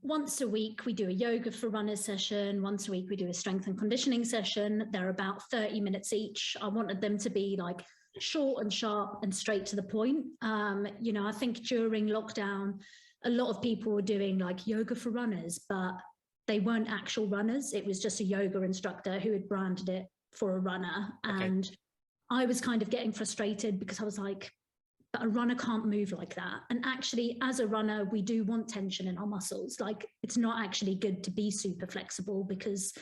once a week we do a yoga for runners session. Once a week we do a strength and conditioning session. They're about 30 minutes each. I wanted them to be like short and sharp and straight to the point. I think during lockdown, a lot of people were doing like yoga for runners, but they weren't actual runners. It was just a yoga instructor who had branded it for a runner. And I was kind of getting frustrated because I was like, but a runner can't move like that. And actually, as a runner, we do want tension in our muscles. Like, it's not actually good to be super flexible, because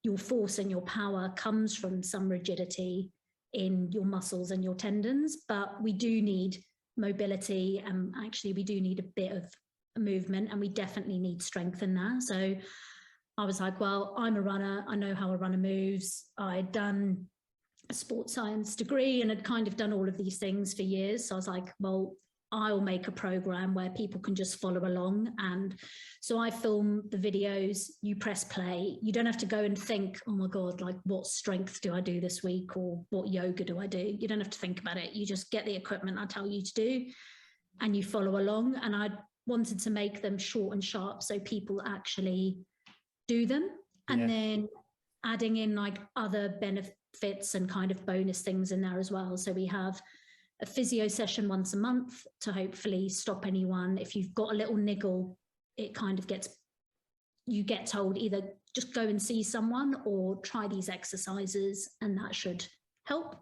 your force and your power comes from some rigidity in your muscles and your tendons, but we do need mobility, and actually we do need a bit of movement, and we definitely need strength in that. So I was like, well, I'm a runner, I know how a runner moves. I'd done a sports science degree and had kind of done all of these things for years. So I was like, well, I'll make a program where people can just follow along. And so I film the videos, you press play. You don't have to go and think, oh my God, like, what strength do I do this week, or what yoga do I do? You don't have to think about it. You just get the equipment I tell you to do and you follow along. And I wanted to make them short and sharp so people actually do them. And then adding in like other benefits and kind of bonus things in there as well. So we have a physio session once a month to hopefully stop anyone. If you've got a little niggle, it kind of you get told either just go and see someone or try these exercises, and that should help.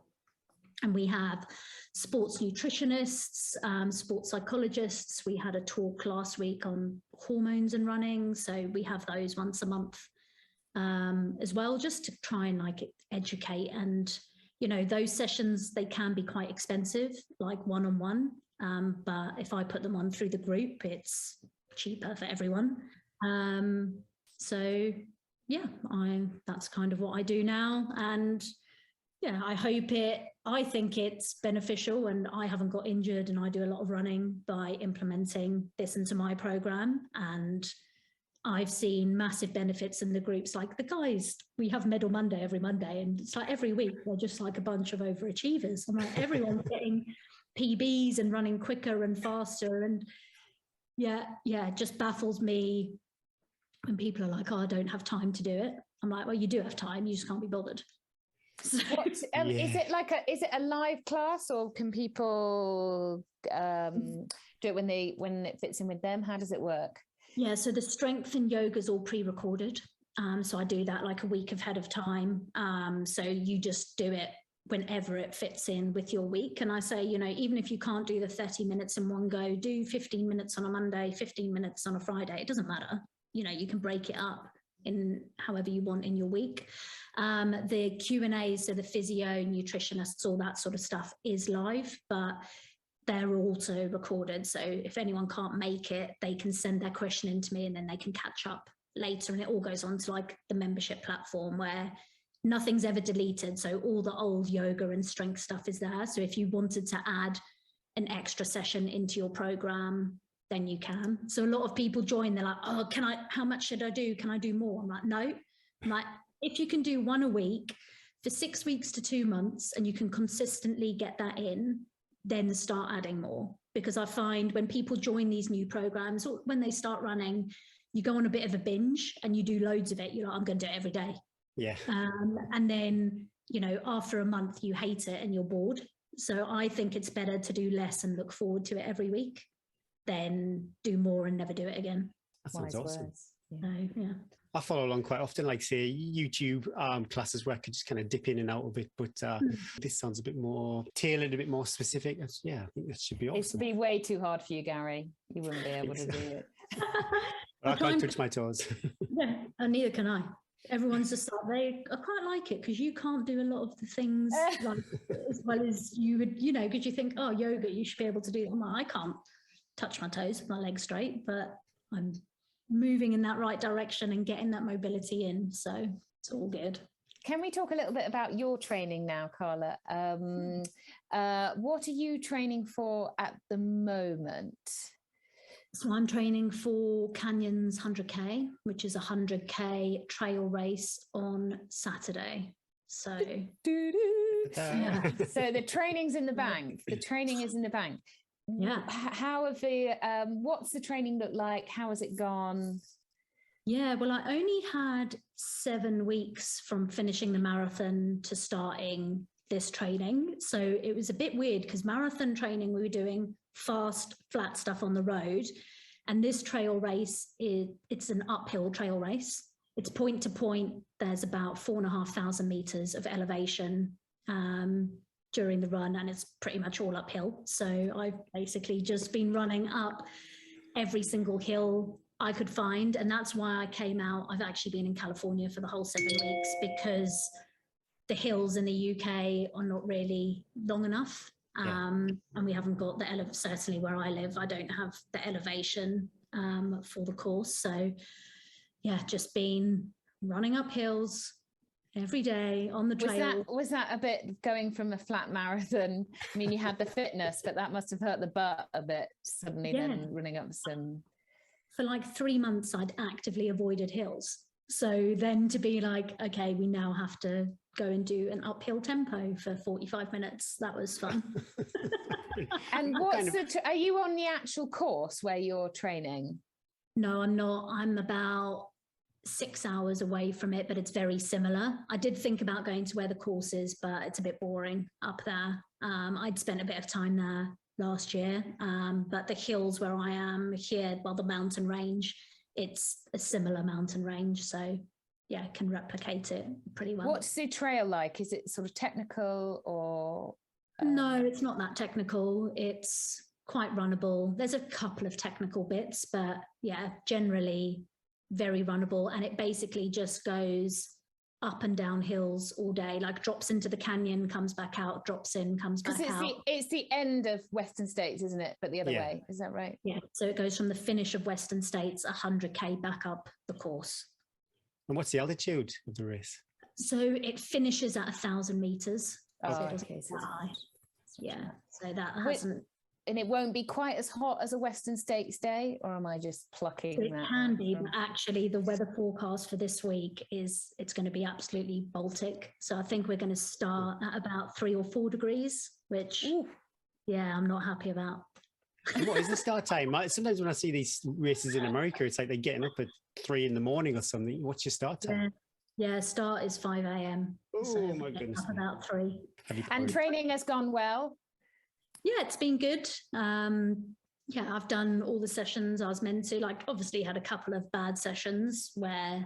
And we have sports nutritionists, sports psychologists. We had a talk last week on hormones and running. So we have those once a month as well, just to try and like educate. And, you know, those sessions, they can be quite expensive, like one-on-one. But if I put them on through the group, it's cheaper for everyone. So yeah, that's kind of what I do now. And yeah, I think it's beneficial, and I haven't got injured, and I do a lot of running by implementing this into my program. And I've seen massive benefits in the groups. Like the guys, we have Medal Monday every Monday, and it's like every week we're just like a bunch of overachievers. I'm like, everyone's getting PBs and running quicker and faster. And yeah, it just baffles me when people are like, oh, I don't have time to do it. I'm like, well, you do have time, you just can't be bothered. So, is it a live class, or can people do it when it fits in with them? How does it work? Yeah, so the strength and yoga is all pre-recorded. So I do that like a week ahead of time. So you just do it whenever it fits in with your week. And I say, you know, even if you can't do the 30 minutes in one go, do 15 minutes on a Monday, 15 minutes on a Friday. It doesn't matter. You know, you can break it up in however you want in your week. The Q&A, so the physio, nutritionists, all that sort of stuff is live, but they're also recorded. So if anyone can't make it, they can send their question in to me, and then they can catch up later. And it all goes on to like the membership platform where nothing's ever deleted. So all the old yoga and strength stuff is there. So if you wanted to add an extra session into your program, then you can. So a lot of people join, they're like, oh, how much should I do? Can I do more? I'm like, no. I'm like, if you can do one a week for 6 weeks to 2 months, and you can consistently get that in, then start adding more. Because I find when people join these new programs, or when they start running, you go on a bit of a binge and you do loads of it. You're like, I'm going to do it every day. Yeah. And then, you know, after a month you hate it and you're bored. So I think it's better to do less and look forward to it every week than do more and never do it again. That sounds awesome. Yeah. So, yeah. I follow along quite often, like say YouTube classes where I could just kind of dip in and out of it. But this sounds a bit more tailored, a bit more specific. Yeah, I think that should be awesome. It'd be way too hard for you, Gary. You wouldn't be able to do it. I can't touch my toes. Yeah, and neither can I. Everyone's just like, I quite like it because you can't do a lot of the things like as well as you would, you know, because you think, oh, yoga, you should be able to do it. I'm like, I can't touch my toes with my legs straight, but I'm moving in that right direction and getting that mobility in. So it's all good. Can we talk a little bit about your training now, Carla? What are you training for at the moment? So I'm training for Canyon's 100K, which is a 100K trail race on Saturday. So, yeah. So the training's in the bank. The training is in the bank. Yeah. How have what's the training look like? How has it gone? Yeah, well, I only had 7 weeks from finishing the marathon to starting this training. So it was a bit weird because marathon training, we were doing fast, flat stuff on the road. And this trail race, it's an uphill trail race. It's point to point. There's about 4,500 meters of elevation. during the run, and it's pretty much all uphill. So I've basically just been running up every single hill I could find. And that's why I came out. I've actually been in California for the whole 7 weeks because the hills in the UK are not really long enough. And we haven't got the certainly where I live, I don't have the elevation for the course. So yeah, just been running up hills every day on the trail. Was that a bit going from a flat marathon? I mean, you had the fitness, but that must have hurt the butt a bit suddenly then running up some. For like 3 months, I'd actively avoided hills. So then to be like, okay, we now have to go and do an uphill tempo for 45 minutes. That was fun. And are you on the actual course where you're training? No, I'm not. I'm about 6 hours away from it, but it's very similar. I did think about going to where the course is, but it's a bit boring up there. I'd spent a bit of time there last year, but the hills where I am here, well, the mountain range, it's a similar mountain range. So yeah, can replicate it pretty well. What's the trail like? Is it sort of technical or? No, it's not that technical. It's quite runnable. There's a couple of technical bits, but yeah, generally very runnable. And it basically just goes up and down hills all day, like drops into the canyon, comes back out, drops in, comes back out. It's the end of Western States, isn't it? But the other way, is that right? Yeah, so it goes from the finish of Western States, 100k back up the course. And what's the altitude of the race? So it finishes at 1,000 meters. Oh, so okay. So yeah, so that hasn't. And it won't be quite as hot as a Western States day, or am I just plucking it that? It can be, but actually the weather forecast for this week it's going to be absolutely Baltic. So I think we're going to start at about 3 or 4 degrees, which, I'm not happy about. And what is the start time? Sometimes when I see these races in America, it's like they're getting up at 3 a.m. or something. What's your start time? Yeah, start is 5 a.m. Oh, so my goodness. Up about 3. And training has gone well? Yeah, it's been good. I've done all the sessions I was meant to. Like, obviously had a couple of bad sessions where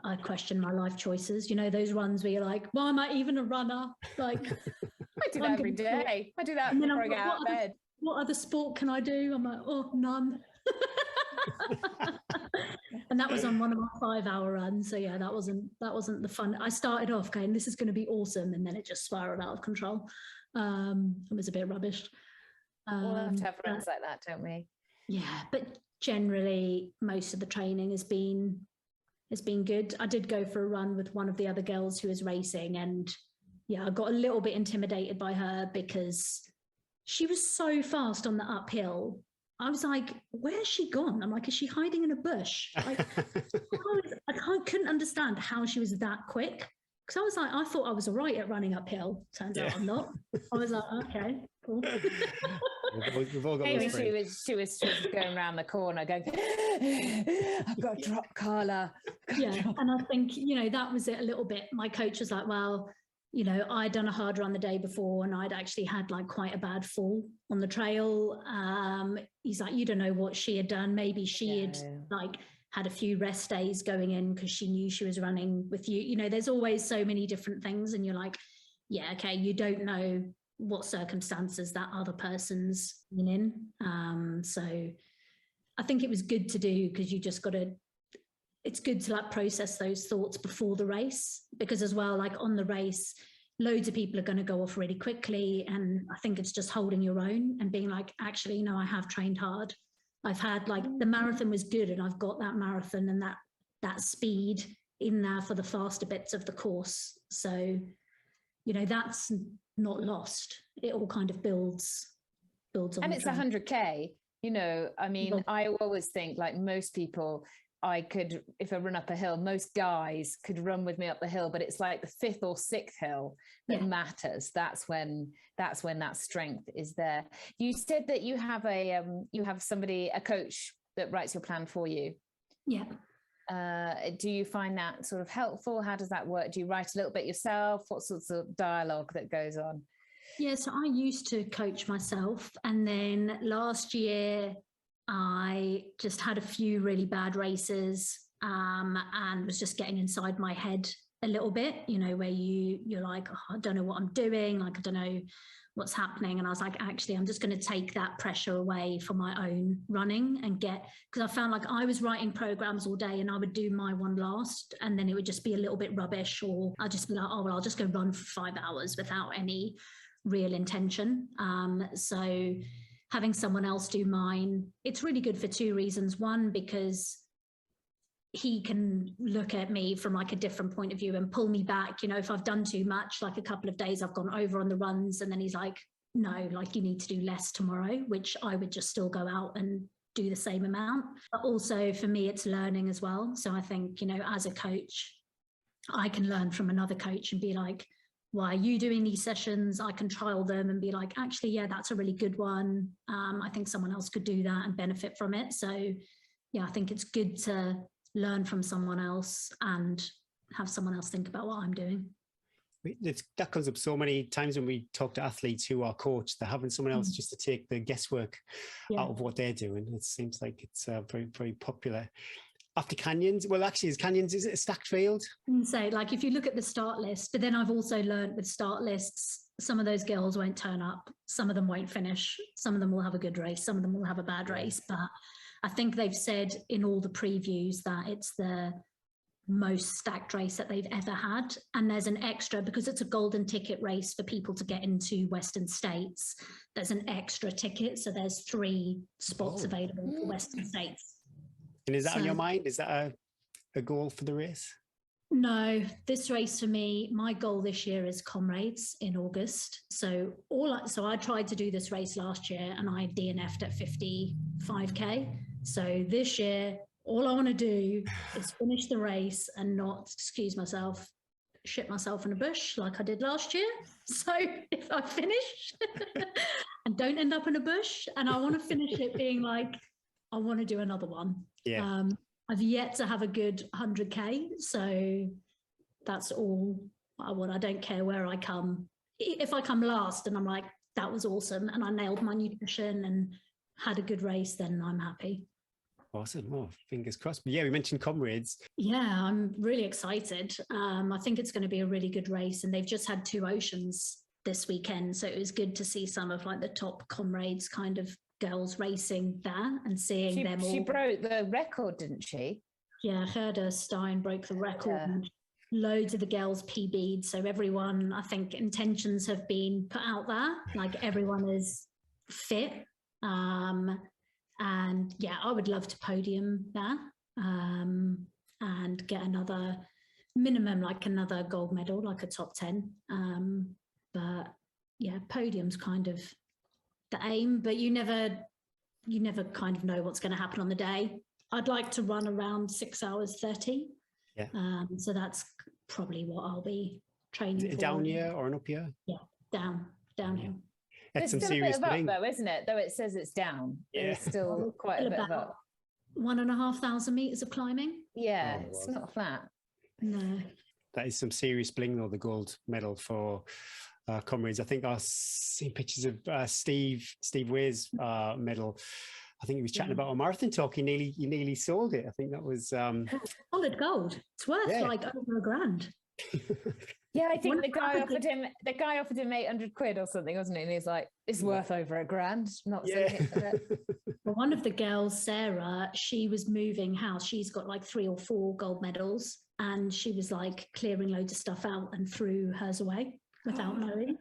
I questioned my life choices. You know, those runs where you're like, why am I even a runner? Like, I do that every day. I do that before I get out of bed. What other sport can I do? I'm like, oh, none. And that was on one of my 5-hour runs. So yeah, that wasn't the fun. I started off going, this is going to be awesome. And then it just spiraled out of control. It was a bit rubbish. We'll have to have runs like that, don't we? Yeah, but generally most of the training has been good. I did go for a run with one of the other girls who was racing, and I got a little bit intimidated by her because she was so fast on the uphill. I was like, where's she gone? I'm like, is she hiding in a bush? Like, I couldn't understand how she was that quick. Because I was like, I thought I was all right at running uphill. Turns out I'm not. I was like, okay, cool. We've all got anyway, she was going around the corner going, I've got to drop Carla. And I think, that was it a little bit. My coach was like, well, I'd done a hard run the day before and I'd actually had like quite a bad fall on the trail. He's like, you don't know what she had done. Maybe she had had a few rest days going in because she knew she was running with you. There's always so many different things and you're like, yeah, okay, you don't know what circumstances that other person's been in. So I think it was good to do because you just got to, it's good to like process those thoughts before the race, because as well, like on the race, loads of people are going to go off really quickly. And I think it's just holding your own and being like, actually, no, I have trained hard. I've had like the marathon was good and I've got that marathon and that speed in there for the faster bits of the course. So, that's not lost. It all kind of builds on. And it's 100K, I mean, I always think like most people, if I run up a hill, most guys could run with me up the hill, but it's like the 5th or 6th hill that matters. That's when that strength is there. You said that you have a coach that writes your plan for you. Yeah. Do you find that sort of helpful? How does that work? Do you write a little bit yourself? What sorts of dialogue that goes on? Yeah, so I used to coach myself, and then last year I just had a few really bad races and was just getting inside my head a little bit, you know, where you're like, oh, I don't know what I'm doing, like I don't know what's happening. And I was like, actually, I'm just going to take that pressure away from my own running and because I found like I was writing programs all day and I would do my one last and then it would just be a little bit rubbish, or I'd just be like, oh, well, I'll just go run for 5 hours without any real intention. So having someone else do mine, it's really good for 2 reasons. One, because he can look at me from like a different point of view and pull me back. You know, if I've done too much, like a couple of days I've gone over on the runs, and then he's like, no, like you need to do less tomorrow, which I would just still go out and do the same amount. But also for me, it's learning as well. So I think, you know, as a coach, I can learn from another coach and be like, why are you doing these sessions? I can trial them and be like, actually, yeah, that's a really good one. I think someone else could do that and benefit from it. So yeah, I think it's good to learn from someone else and have someone else think about what I'm doing. That comes up so many times when we talk to athletes who are coached, they're having someone else just to take the guesswork out of what they're doing. It seems like it's very, very popular. After canyons, well, actually, is it a stacked field? So, like, if you look at the start list, but then I've also learned with start lists, some of those girls won't turn up, some of them won't finish, some of them will have a good race, some of them will have a bad race, but I think they've said in all the previews that it's the most stacked race that they've ever had. And there's an extra, because it's a golden ticket race for people to get into Western States, there's an extra ticket. So there's 3 spots available for Western States. And is that on your mind? Is that a goal for the race? No, this race for me, my goal this year is Comrades in August. So I tried to do this race last year and I DNF'd at 55k. So this year, all I want to do is finish the race and not, shit myself in a bush like I did last year. So if I finish and don't end up in a bush, and I want to finish it being like, I want to do another one. Yeah. I've yet to have a good 100k. So that's all I want. I don't care where I come. If I come last and I'm like, that was awesome, and I nailed my nutrition and had a good race, then I'm happy. Awesome. Oh, fingers crossed. But yeah, we mentioned Comrades. Yeah, I'm really excited. I think it's going to be a really good race, and they've just had 2 oceans this weekend. So it was good to see some of like the top Comrades kind of girls racing there and seeing them all. She broke the record, didn't she? Yeah, Herda Stein broke the record. Yeah. Loads of the girls PB'd. So everyone, I think intentions have been put out there. Like everyone is fit. And yeah, I would love to podium there and get another minimum, like another gold medal, like a top 10. But yeah, podium's kind of the aim, but you never kind of know what's going to happen on the day. I'd like to run around 6 hours 30. Yeah. So that's probably what I'll be training for. Is it a down year or an up year? Yeah, downhill. It's some still a bit of up though, isn't it? Though it says it's down. Yeah. It's still quite a bit of up. 1,500 meters of climbing. Yeah, it's not flat. No. That is some serious bling though, the gold medal for Comrades. I think I've seen pictures of Steve Ware's medal. I think he was chatting about a marathon talk. He nearly sold it. I think that was solid gold. It's worth like over $1,000. Yeah, I think the guy offered him 800 quid or something, wasn't it? And he's like, it's worth over $1,000. Not selling it for it. Well, one of the girls, Sarah, she was moving house. She's got like 3 or 4 gold medals, and she was like clearing loads of stuff out and threw hers away without knowing.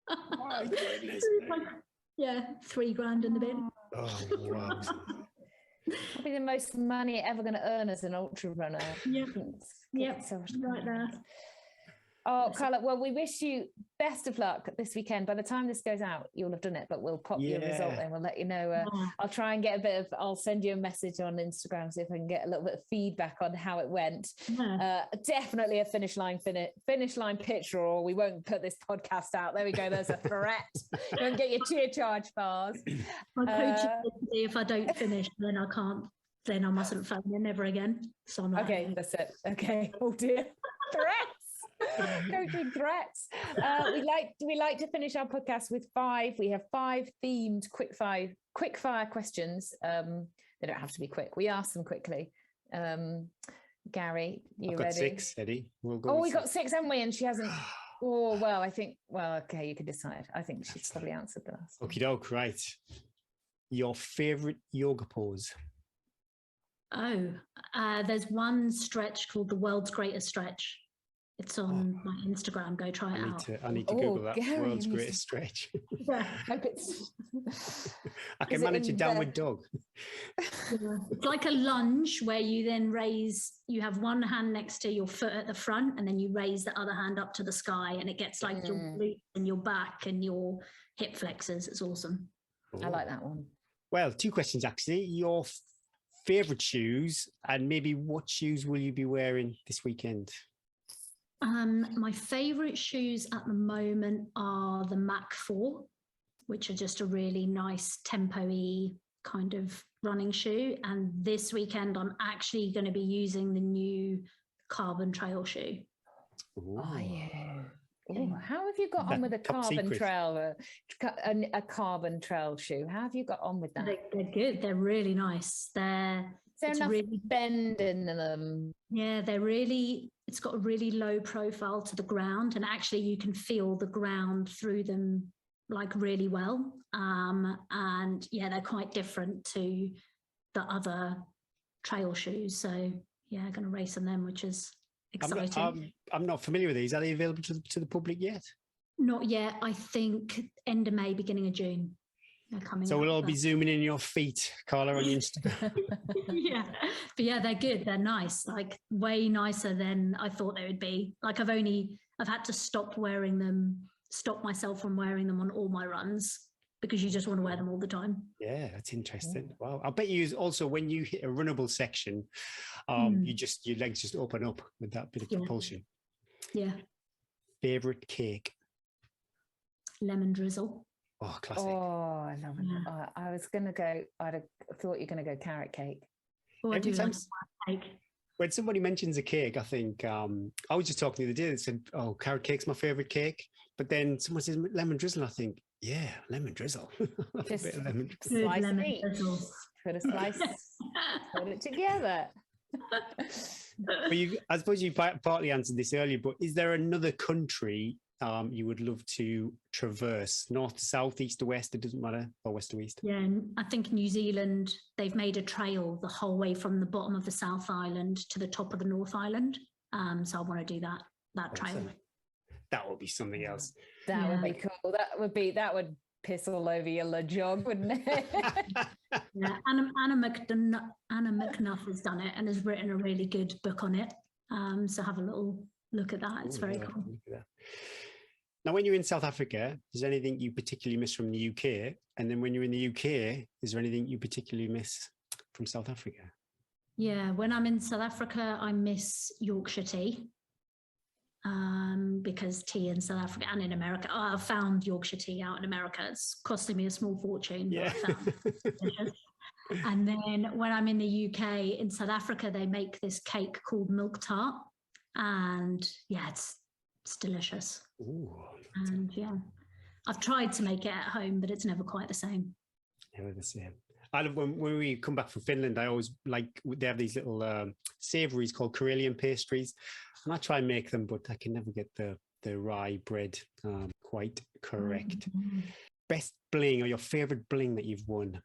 My goodness. Like, yeah, $3,000 in the bin. Oh, wow. Probably the most money you're ever going to earn as an ultra runner. Yep, right there. Oh, Carla, well, we wish you best of luck this weekend. By the time this goes out, you'll have done it, but we'll pop your result and we'll let you know. I'll try and get I'll send you a message on Instagram, see if I can get a little bit of feedback on how it went. Yeah. Definitely a finish line picture, or we won't put this podcast out. There we go. There's a threat. You won't get your Chia Charge bars. My coach said if I don't finish, then I can't. Then I mustn't phone him ever again. So I'm like, okay, that's it. Okay. Oh dear. Threats. Coaching threats. We like to finish our podcast with 5. We have 5 themed quick fire questions. They don't have to be quick. We ask them quickly. Gary, you I've got ready? 6, Eddie. We'll go. Oh, we got 6, haven't we? And she hasn't. Oh, well, I think. Well, okay, you can decide. I think she's probably answered the last. Okie doke, right. Your favorite yoga pose? Oh, there's one stretch called the world's greatest stretch. It's on my Instagram. Go try it out. I need to Google that. Gary, World's greatest stretch. Yeah. Hope it's. I can Is it manage a in downward dog. It's like a lunge where you then you have one hand next to your foot at the front, and then you raise the other hand up to the sky, and it gets like your glutes and your back and your hip flexors. It's awesome. I like that one. Well, 2 questions actually. Your favorite shoes, and maybe what shoes will you be wearing this weekend? My favorite shoes at the moment are the Mach 4, which are just a really nice tempo-y kind of running shoe. And this weekend, I'm actually going to be using the new carbon trail shoe. Ooh. Oh, yeah. Ooh, how have you got on with a carbon trail, a carbon trail shoe? How have you got on with that? They're good. They're really nice. Is there enough bend in them? Yeah, it's got a really low profile to the ground, and actually you can feel the ground through them like really well. And yeah, they're quite different to the other trail shoes. So yeah, I'm going to race on them, which is exciting. I'm not familiar with these. Are they available to the public yet? Not yet. I think end of May, beginning of June. They're coming. So we'll all be zooming in your feet, Carla, on your Instagram. Yeah, but yeah, they're good. They're nice, like way nicer than I thought they would be. Like I've had to stop myself from wearing them on all my runs because you just want to wear them all the time. Yeah, that's interesting. Wow. I bet you also, when you hit a runnable section, your legs just open up with that bit of propulsion. Yeah. Favorite cake? Lemon drizzle. Oh, classic. Oh, I love it. Yeah. I was going to go, I thought you were going to go carrot cake. Oh, I do like cake. When somebody mentions a cake, I think, I was just talking the other day, they said, oh, carrot cake's my favorite cake. But then someone says lemon drizzle, and I think, yeah, lemon drizzle. Just a bit of lemon drizzle. Slice lemon each. drizzle. Put a slice, put it together. I suppose you partly answered this earlier, but is there another country you would love to traverse? North to south, east to west, it doesn't matter, or west to east? Yeah, and I think New Zealand, they've made a trail the whole way from the bottom of the South Island to the top of the North Island. So I want to do that trail. Awesome. That would be something else. That would be cool. That would piss all over your jog, wouldn't it? Yeah, Anna McNuff has done it and has written a really good book on it. So have a little look at that. It's very cool. Now, when you're in South Africa, is there anything you particularly miss from the UK? And then when you're in the UK, is there anything you particularly miss from South Africa? Yeah, when I'm in South Africa, I miss Yorkshire tea. Because tea in South Africa and in America, I found Yorkshire tea out in America. It's costing me a small fortune, but I found it. And then when I'm in the UK, in South Africa, they make this cake called milk tart. And yeah, it's delicious. Ooh, and yeah, I've tried to make it at home, but it's never quite the same. Never the same. When we come back from Finland, I always they have these little savouries called Karelian pastries. And I try and make them, but I can never get the rye bread quite correct. Mm-hmm. Best bling or your favourite bling that you've won?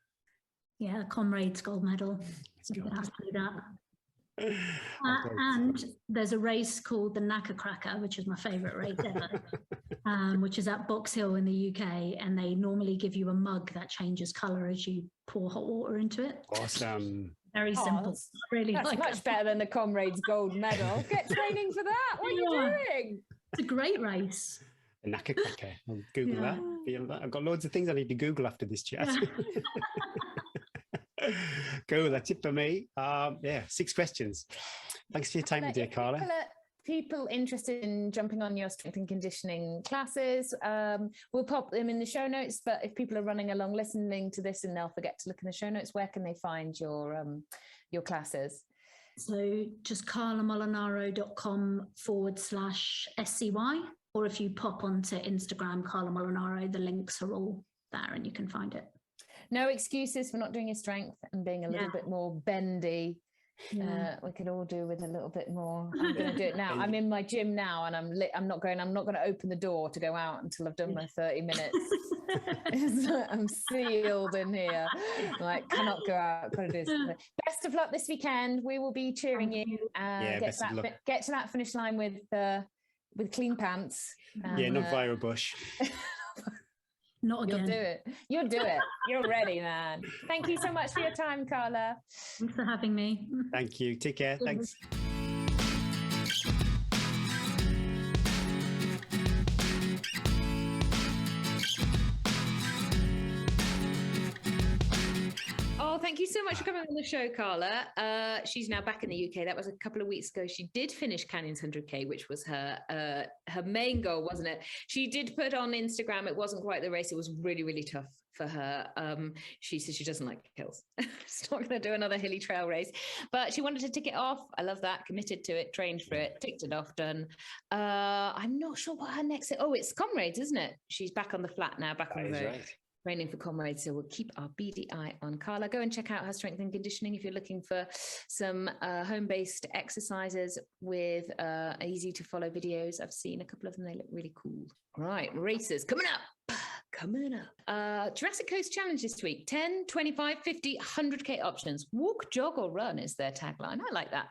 Yeah, Comrades gold medal. You can ask me that. And there's a race called the Knacker Cracker, which is my favourite race ever, which is at Box Hill in the UK, and they normally give you a mug that changes colour as you pour hot water into it. Awesome. Very simple. That's much better than the Comrades gold medal. Get training for that. What are you doing? It's a great race. The Knacker Cracker. I'll Google that. I've got loads of things I need to Google after this chat. Cool, that's it for me. 6 questions. Thanks for your time today, Carla. People interested in jumping on your strength and conditioning classes, we'll pop them in the show notes, but if people are running along listening to this and they'll forget to look in the show notes, where can they find your classes? So just carlamolinaro.com/SCY, or if you pop onto Instagram, Carla Molinaro, the links are all there and you can find it. No excuses for not doing your strength and being a little bit more bendy. We could all do with a little bit more. I'm going to do it now. I'm in my gym now, and I'm not going to open the door to go out until I've done my 30 minutes. I'm sealed in here. Like, cannot go out. Got to do something. Best of luck this weekend. We will be cheering you. Get to that finish line with clean pants. Not via a bush. Not again. You'll do it. You're ready, man. Thank you so much for your time, Carla. Thanks for having me. Thank you. Take care. Thanks. Thank you so much for coming on the show, Carla. She's now back in the UK. That was a couple of weeks ago. She did finish Canyons 100K, which was her main goal, wasn't it? She did put on Instagram, it wasn't quite the race. It was really, really tough for her. She said she doesn't like hills. She's not going to do another hilly trail race, but she wanted to tick it off. I love that. Committed to it, trained for it, ticked it off, done. I'm not sure what her next... it's Comrades, isn't it? She's back on the flat now, back on the road. Right. Training for Comrades, so we'll keep our beady eye on Carla. Go and check out her strength and conditioning if you're looking for some home-based exercises with easy to follow videos. I've seen a couple of them. They look really cool. Right, races coming up. Jurassic Coast Challenge this week. 10, 25, 50, 100K options. Walk, jog or run is their tagline. I like that.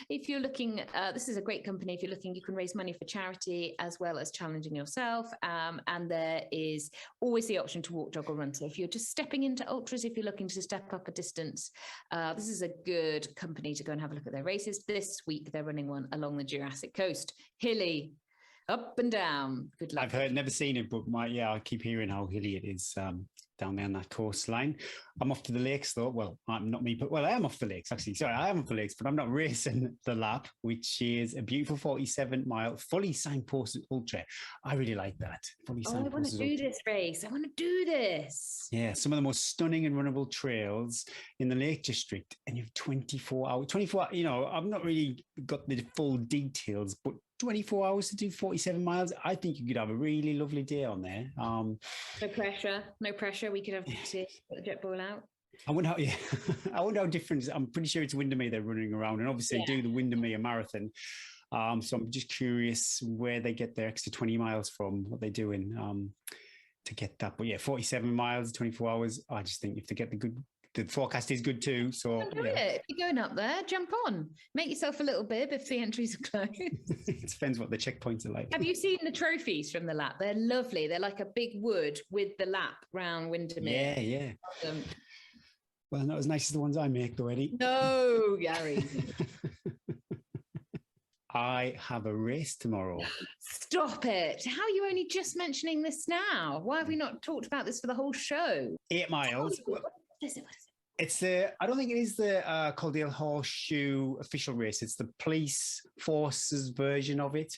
If you're looking, this is a great company. If you're looking, you can raise money for charity as well as challenging yourself. And there is always the option to walk, jog or run. So if you're just stepping into ultras, if you're looking to step up a distance, this is a good company to go and have a look at their races. This week, they're running one along the Jurassic Coast. Hilly, up and down. Good luck. I've heard, never seen it, but I keep hearing how hilly it is down there on that coastline. I'm off to the lakes though. Well, I'm not me, but I am off the lakes actually. Sorry, I am off the lakes, but I'm not racing the lap, which is a beautiful 47-mile, fully signposted ultra. I really like that. I want to do this race. I want to do this. Yeah, some of the most stunning and runnable trails in the Lake District, and you have 24 hours. 24, I've not really got the full details, but 24 hours to do 47 miles. I think you could have a really lovely day on there. No pressure. We could have to put the jet ball out. I wonder how different. I'm pretty sure it's Windermere they're running around, and obviously do the Windermere Marathon. So I'm just curious where they get their extra 20 miles from, what they're doing to get that. But 47 miles, 24 hours. I just think if they get the forecast is good too. So if you're going up there, jump on. Make yourself a little bib if the entries are closed. It depends what the checkpoints are like. Have you seen the trophies from the lap? They're lovely. They're like a big wood with the lap round Windermere. Yeah. Well, not as nice as the ones I make already. No, Gary. I have a race tomorrow. Stop it. How are you only just mentioning this now? Why have we not talked about this for the whole show? 8 miles. What is it? It's I don't think it is the Caldale Horseshoe official race. It's the police forces version of it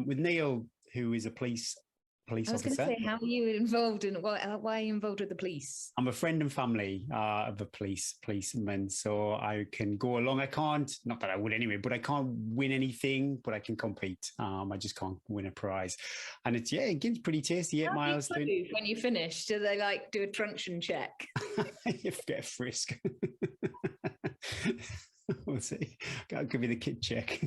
with Neil, who is a police officer. I was going to say, how are you involved in why are you involved with the police? I'm a friend and family of a policeman, so I can go along. I can't, not that I would anyway, but I can't win anything, but I can compete. I just can't win a prize. And it gets pretty tasty. 8 miles. When you finish, do they do a truncheon check? You get a frisk. We'll see. I'll give you the kid check.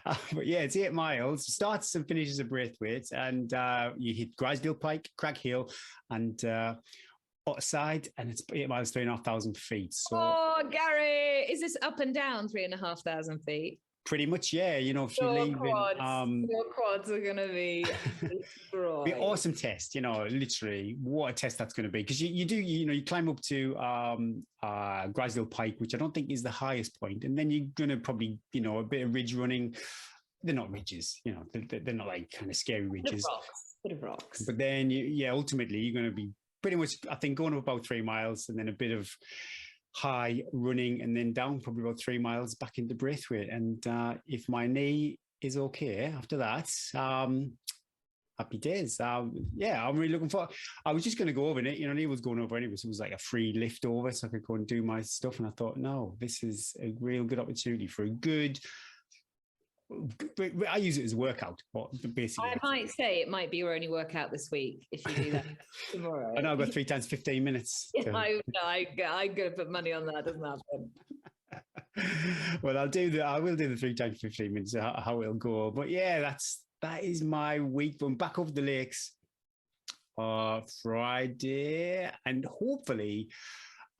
But it's 8 miles, starts and finishes at Braithwaite, and you hit Grisdale Pike, Crag Hill, and outside, and it's 8 miles, 3,500 feet. So, Gary, is this up and down 3,500 feet? Pretty much, yeah. If you leave your quads are going to be destroyed. Be an awesome test, literally what a test that's going to be. Because you climb up to Grisdale Pike, which I don't think is the highest point. And then you're going to probably, a bit of ridge running. They're not ridges, they're not like kind of scary ridges. Bit of rocks. But then, ultimately you're going to be pretty much, I think, going up about 3 miles and then a bit of high running and then down probably about 3 miles back into Braithwaite. And if my knee is okay after that, happy days. I'm really looking forward. I was just going to go over it. Neil was going over anyway, so it was like a free lift over so I could go and do my stuff. And I thought, no, this is a real good opportunity for a good... I use it as a workout, but basically... I might say it might be your only workout this week if you do that tomorrow. I know I've got 3 times 15 minutes. I'm going to put money on that. Doesn't happen. Well, I will do the 3 times 15 minutes, how it'll go. But yeah, that is my week. I'm back over the lakes Friday, and hopefully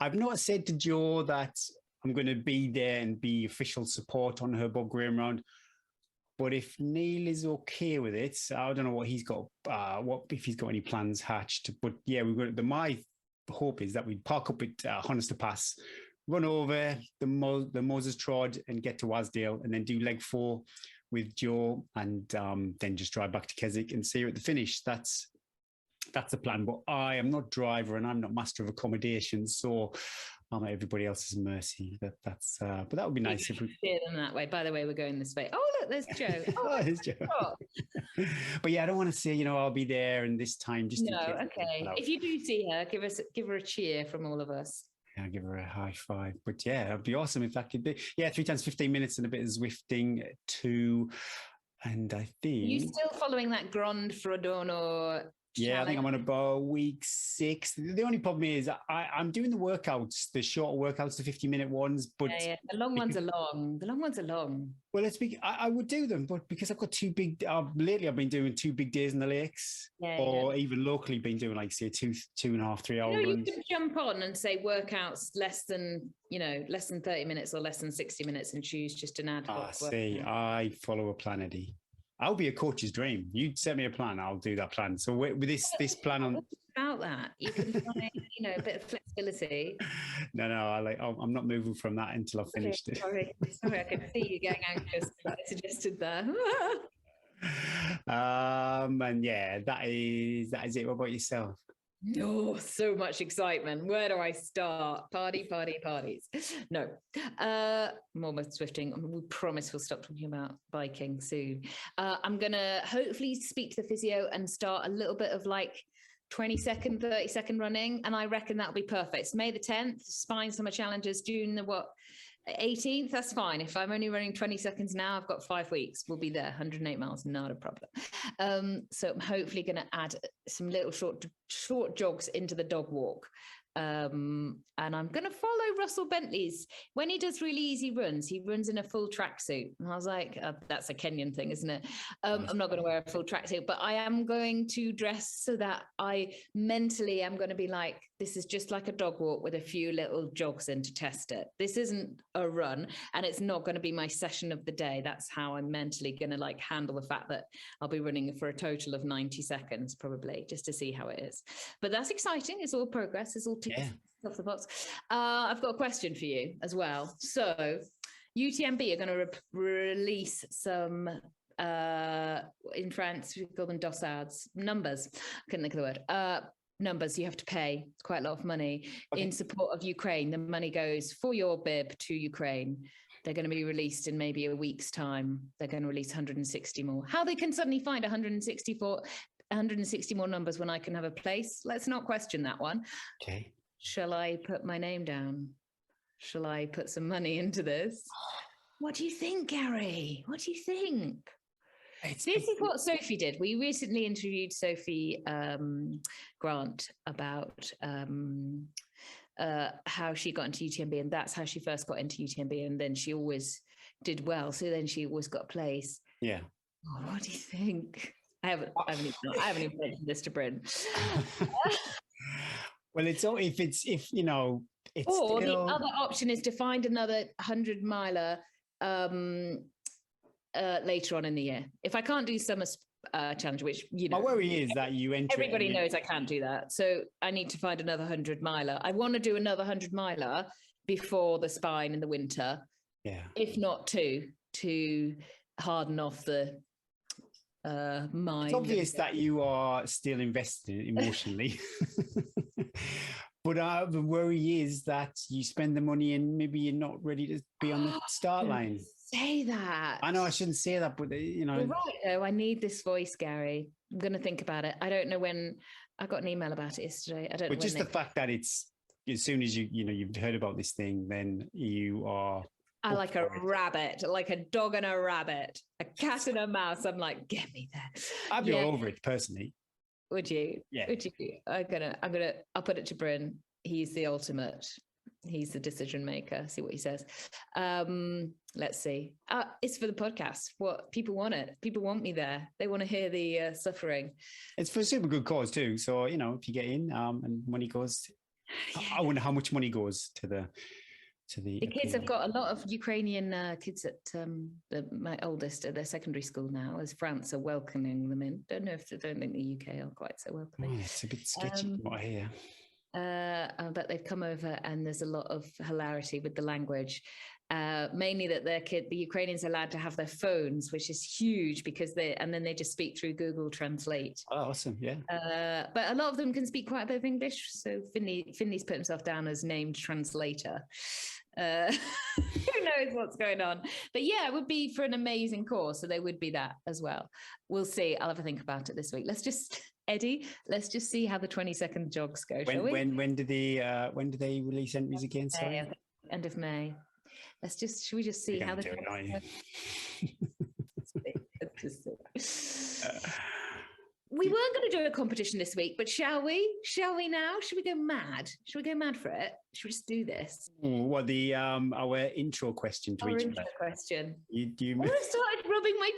I've not said to Jo that I'm going to be there and be official support on her Bob Graham round. But if Neil is okay with it, I don't know what he's got, if he's got any plans hatched. But yeah, my hope is that we park up at Honister Pass, run over the Moses Trod and get to Wasdale, and then do leg 4 with Jo, and then just drive back to Keswick and see her at the finish. That's the plan. But I am not driver and I'm not master of accommodation, so I'm at everybody else's mercy. But that would be nice if we steer them that way. By the way, we're going this way. Oh, look, there's Jo. Oh, there's Jo. But yeah, I don't want to say, I'll be there and this time. Just okay. If you do see her, give her a cheer from all of us. I'll give her a high five. But yeah, it'd be awesome if that could be. Yeah, 3 times 15 minutes and a bit of Zwifting too. And I think... Are you still following that Grand Frodeno Yeah, I think I'm on about week 6. The only problem is I'm doing the workouts, the short workouts, the 50-minute ones. But yeah. The long ones are long. The long ones are long. Well, I would do them, but because I've got 2 big... lately, I've been doing 2 big days in the lakes, or even locally been doing, like, say, 2.5, 3 hour runs. You can jump on and say workouts less than 30 minutes or less than 60 minutes and choose just an ad hoc. See, I follow a plan, Eddie. I'll be a coach's dream. You set me a plan, I'll do that plan. So with this plan on... About that, you can find, a bit of flexibility. No, I'm not moving from that until I've finished it. Sorry, I can see you getting anxious. I suggested that. And yeah, that is it. What about yourself? Oh, so much excitement. Where do I start? Parties. No. I'm almost swifting. We promise we'll stop talking about biking soon. I'm going to hopefully speak to the physio and start a little bit of like 20-second, 30-second running. And I reckon that'll be perfect. It's May the 10th, Spine Summer Challenges, June the 18th, that's fine. If I'm only running 20 seconds now, I've got 5 weeks. We'll be there, 108 miles, not a problem. So I'm hopefully going to add some little short jogs into the dog walk. And I'm going to follow Russell Bentley's. When he does really easy runs, he runs in a full tracksuit. And I was like, that's a Kenyan thing, isn't it? I'm not going to wear a full tracksuit, but I am going to dress so that I mentally am going to be like, this is just like a dog walk with a few little jogs in to test it. This isn't a run, and it's not going to be my session of the day. That's how I'm mentally going to like handle the fact that I'll be running for a total of 90 seconds probably, just to see how it is. But that's exciting. It's all progress. It's all off the box. I've got a question for you as well. So UTMB are going to release some in France we call them dossards, numbers. I couldn't think of the word. Numbers you have to pay. It's quite a lot of money in support of Ukraine. The money goes for your bib to Ukraine. They're going to be released in maybe a week's time. They're going to release 160 more. How they can suddenly find 160 more numbers when I can have a place? Let's not question that one. Okay. Shall I put my name down? Shall I put some money into this? What do you think, Gary? What do you think? This is what Sophie did. We recently interviewed Sophie Grant about how she got into UTMB, and that's how she first got into UTMB, and then she always did well. So then she always got a place. Yeah. Oh, what do you think? I haven't even mentioned this to Bryn. Well, it's all if it's still... the other option is to find another 100-miler later on in the year. If I can't do summer challenge, which my worry is that you enter. Everybody knows I can't do that, so I need to find another 100-miler. I want to do another 100-miler before the Spine in the winter. Yeah. If not to harden off the mind. It's obvious that you are still invested emotionally. But the worry is that you spend the money and maybe you're not ready to be on the start line. Say that. I know I shouldn't say that, but You're right, though. I need this voice, Gary. I'm going to think about it. I don't know when. I got an email about it yesterday. I don't know. But just the fact that it's as soon as you've heard about this thing, then you are. I like a rabbit, like a dog and a rabbit, a cat and a mouse. I'm like, get me there. I'd be all over it personally. Would you? Yeah. Would you? I'll put it to Bryn. He's the ultimate. He's the decision maker. See what he says. Let's see. It's for the podcast. What people want it. People want me there. They want to hear the suffering. It's for a super good cause too. So, you know, if you get in and money goes, I wonder how much money goes to the kids. Have got a lot of Ukrainian kids at my oldest at their secondary school now, as France are welcoming them in. Don't think the UK are quite so welcoming. It's a bit sketchy what I hear. But they've come over and there's a lot of hilarity with the language. Mainly that the Ukrainians are allowed to have their phones, which is huge because then they just speak through Google Translate. Oh, awesome. Yeah. But a lot of them can speak quite a bit of English. So Finley's put himself down as named translator. Who knows what's going on? But yeah, it would be for an amazing cause. So there would be that as well. We'll see. I'll have a think about it this week. Eddie, let's just see how the 20-second jogs go. When do they release entries again? Sorry, end of May. Should we just see how the We weren't going to do a competition this week, but shall we? Shall we now? Should we go mad? Should we go mad for it? Should we just do this? What our intro question to our each intro question. You I started rubbing my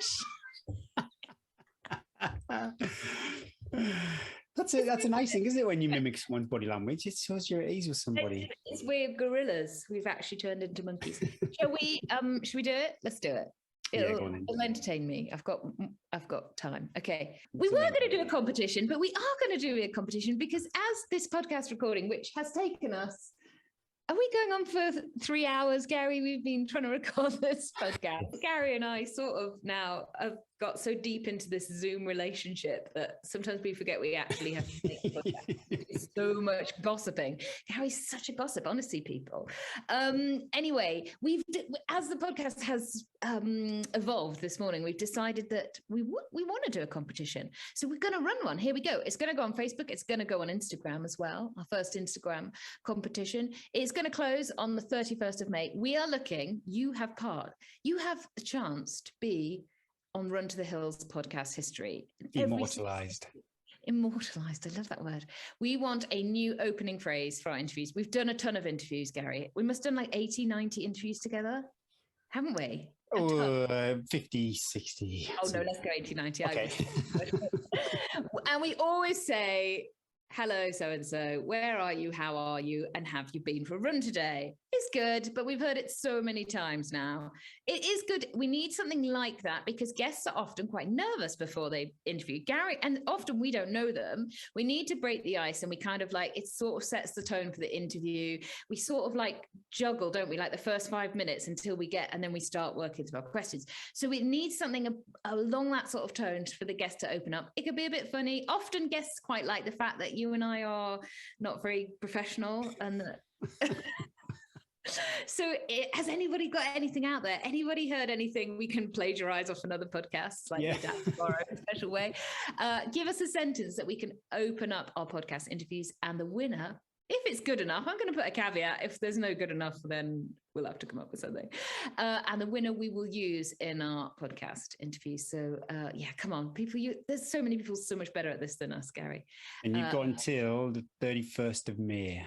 That's a nice thing, isn't it? When you mimic someone's body language, it shows you're at ease with somebody. It's weird gorillas. We've actually turned into monkeys. Shall we? Should we do it? Let's do it. It'll entertain me. I've got time. Okay. We were going to do a competition, but we are going to do a competition because as this podcast recording, which has taken us, are we going on for 3 hours, Gary? We've been trying to record this podcast. Gary and I sort of now have got so deep into this Zoom relationship that sometimes we forget we actually have to make a podcast. It's so much gossiping. Gary's such a gossip, honestly, people. Anyway, as the podcast has evolved this morning, we've decided that we want to do a competition. So we're going to run one. Here we go. It's going to go on Facebook. It's going to go on Instagram as well. Our first Instagram competition. It's going to close on the 31st of May. We are looking, you have the chance to be on Run to the Hills podcast history. Immortalized. I love that word. We want a new opening phrase for our interviews. We've done a ton of interviews, Gary. We must have done like 80, 90 interviews together, haven't we? 50, 60. Oh no, let's go 80, 90. Okay. And we always say, hello, so-and-so, where are you? How are you? And have you been for a run today? It's good, but we've heard it so many times now. It is good. We need something like that because guests are often quite nervous before they interview Gary, and often we don't know them. We need to break the ice, and we kind of like, it sort of sets the tone for the interview. We sort of like juggle, don't we? Like the first 5 minutes until we get, and then we start working through our questions. So we need something along that sort of tone for the guest to open up. It could be a bit funny. Often guests quite like the fact that you and I are not very professional and so has anybody got anything out there? Anybody heard anything we can plagiarize off another podcast like tomorrow in a special way? Give us a sentence that we can open up our podcast interviews, and the winner, if it's good enough, I'm going to put a caveat. If there's no good enough, then we'll have to come up with something. And the winner we will use in our podcast interview. So come on, people. There's so many people so much better at this than us, Gary. And you've got until the 31st of May.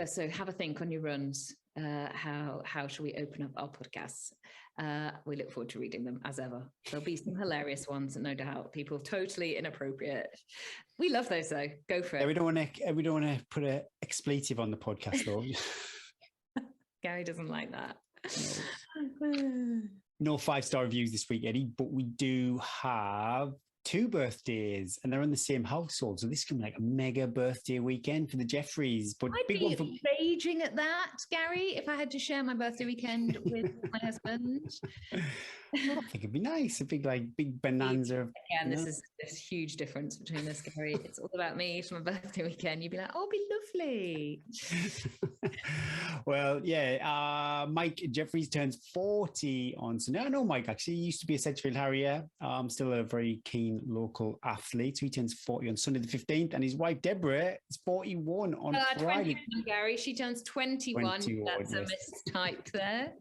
So have a think on your runs. How should we open up our podcasts? We look forward to reading them as ever. There'll be some hilarious ones, no doubt. People totally inappropriate. We love those though. Go for it. Yeah, we don't want to put an expletive on the podcast though. Gary doesn't like that. No 5-star reviews this week, Eddie, but we do have 2 birthdays, and they're in the same household. So this can be like a mega birthday weekend for the Jeffreys. But I'd be raging at that, Gary, if I had to share my birthday weekend with my husband. I think it'd be nice. A big bonanza. Again, this is this huge difference between this, Gary. It's all about me for my birthday weekend. You'd be like, oh, it'd be lovely. Well, yeah. Mike Jeffries turns 40 on Sunday. I know Mike actually. He used to be a Sedgefield Harrier. Still a very keen local athlete. So he turns 40 on Sunday the 15th, and his wife Deborah is 41 on Friday. 21, Gary. She turns 21. That's yes. A mistype there.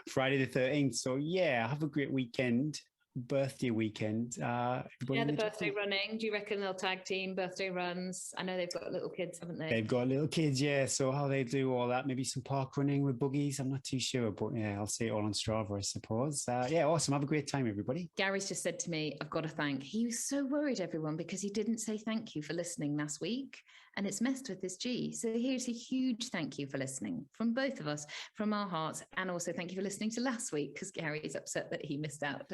Friday the 13th. So yeah, have a great weekend. birthday weekend. Everybody Yeah, the in birthday group? running. Do you reckon they'll tag team birthday runs? I know they've got little kids, haven't they? They've got little kids, yeah. So how they do all that, maybe some park running with buggies. I'm not too sure, but yeah, I'll see it all on Strava, I suppose. Yeah, awesome. Have a great time, everybody. Gary's just said to me, I've got to thank. He was so worried, everyone, because he didn't say thank you for listening last week. And it's messed with his G. So here's a huge thank you for listening from both of us, from our hearts. And also thank you for listening to last week, because Gary is upset that he missed out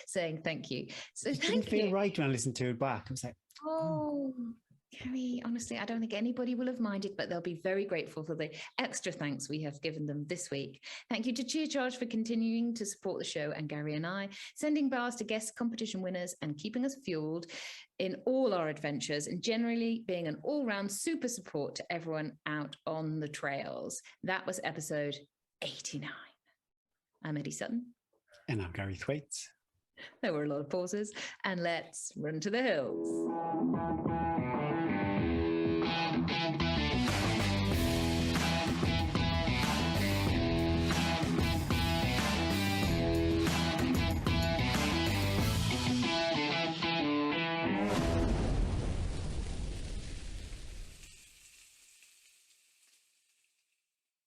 saying thank you. So It didn't feel right when I listened to it back. I was like, oh, Gary, honestly, I don't think anybody will have minded, but they'll be very grateful for the extra thanks we have given them this week. Thank you to Chia Charge for continuing to support the show and Gary and I, sending bars to guest competition winners and keeping us fueled in all our adventures, and generally being an all-round super support to everyone out on the trails. That was episode 89. I'm Eddie Sutton. and I'm Gary Thwaites. There were a lot of pauses, and let's run to the hills.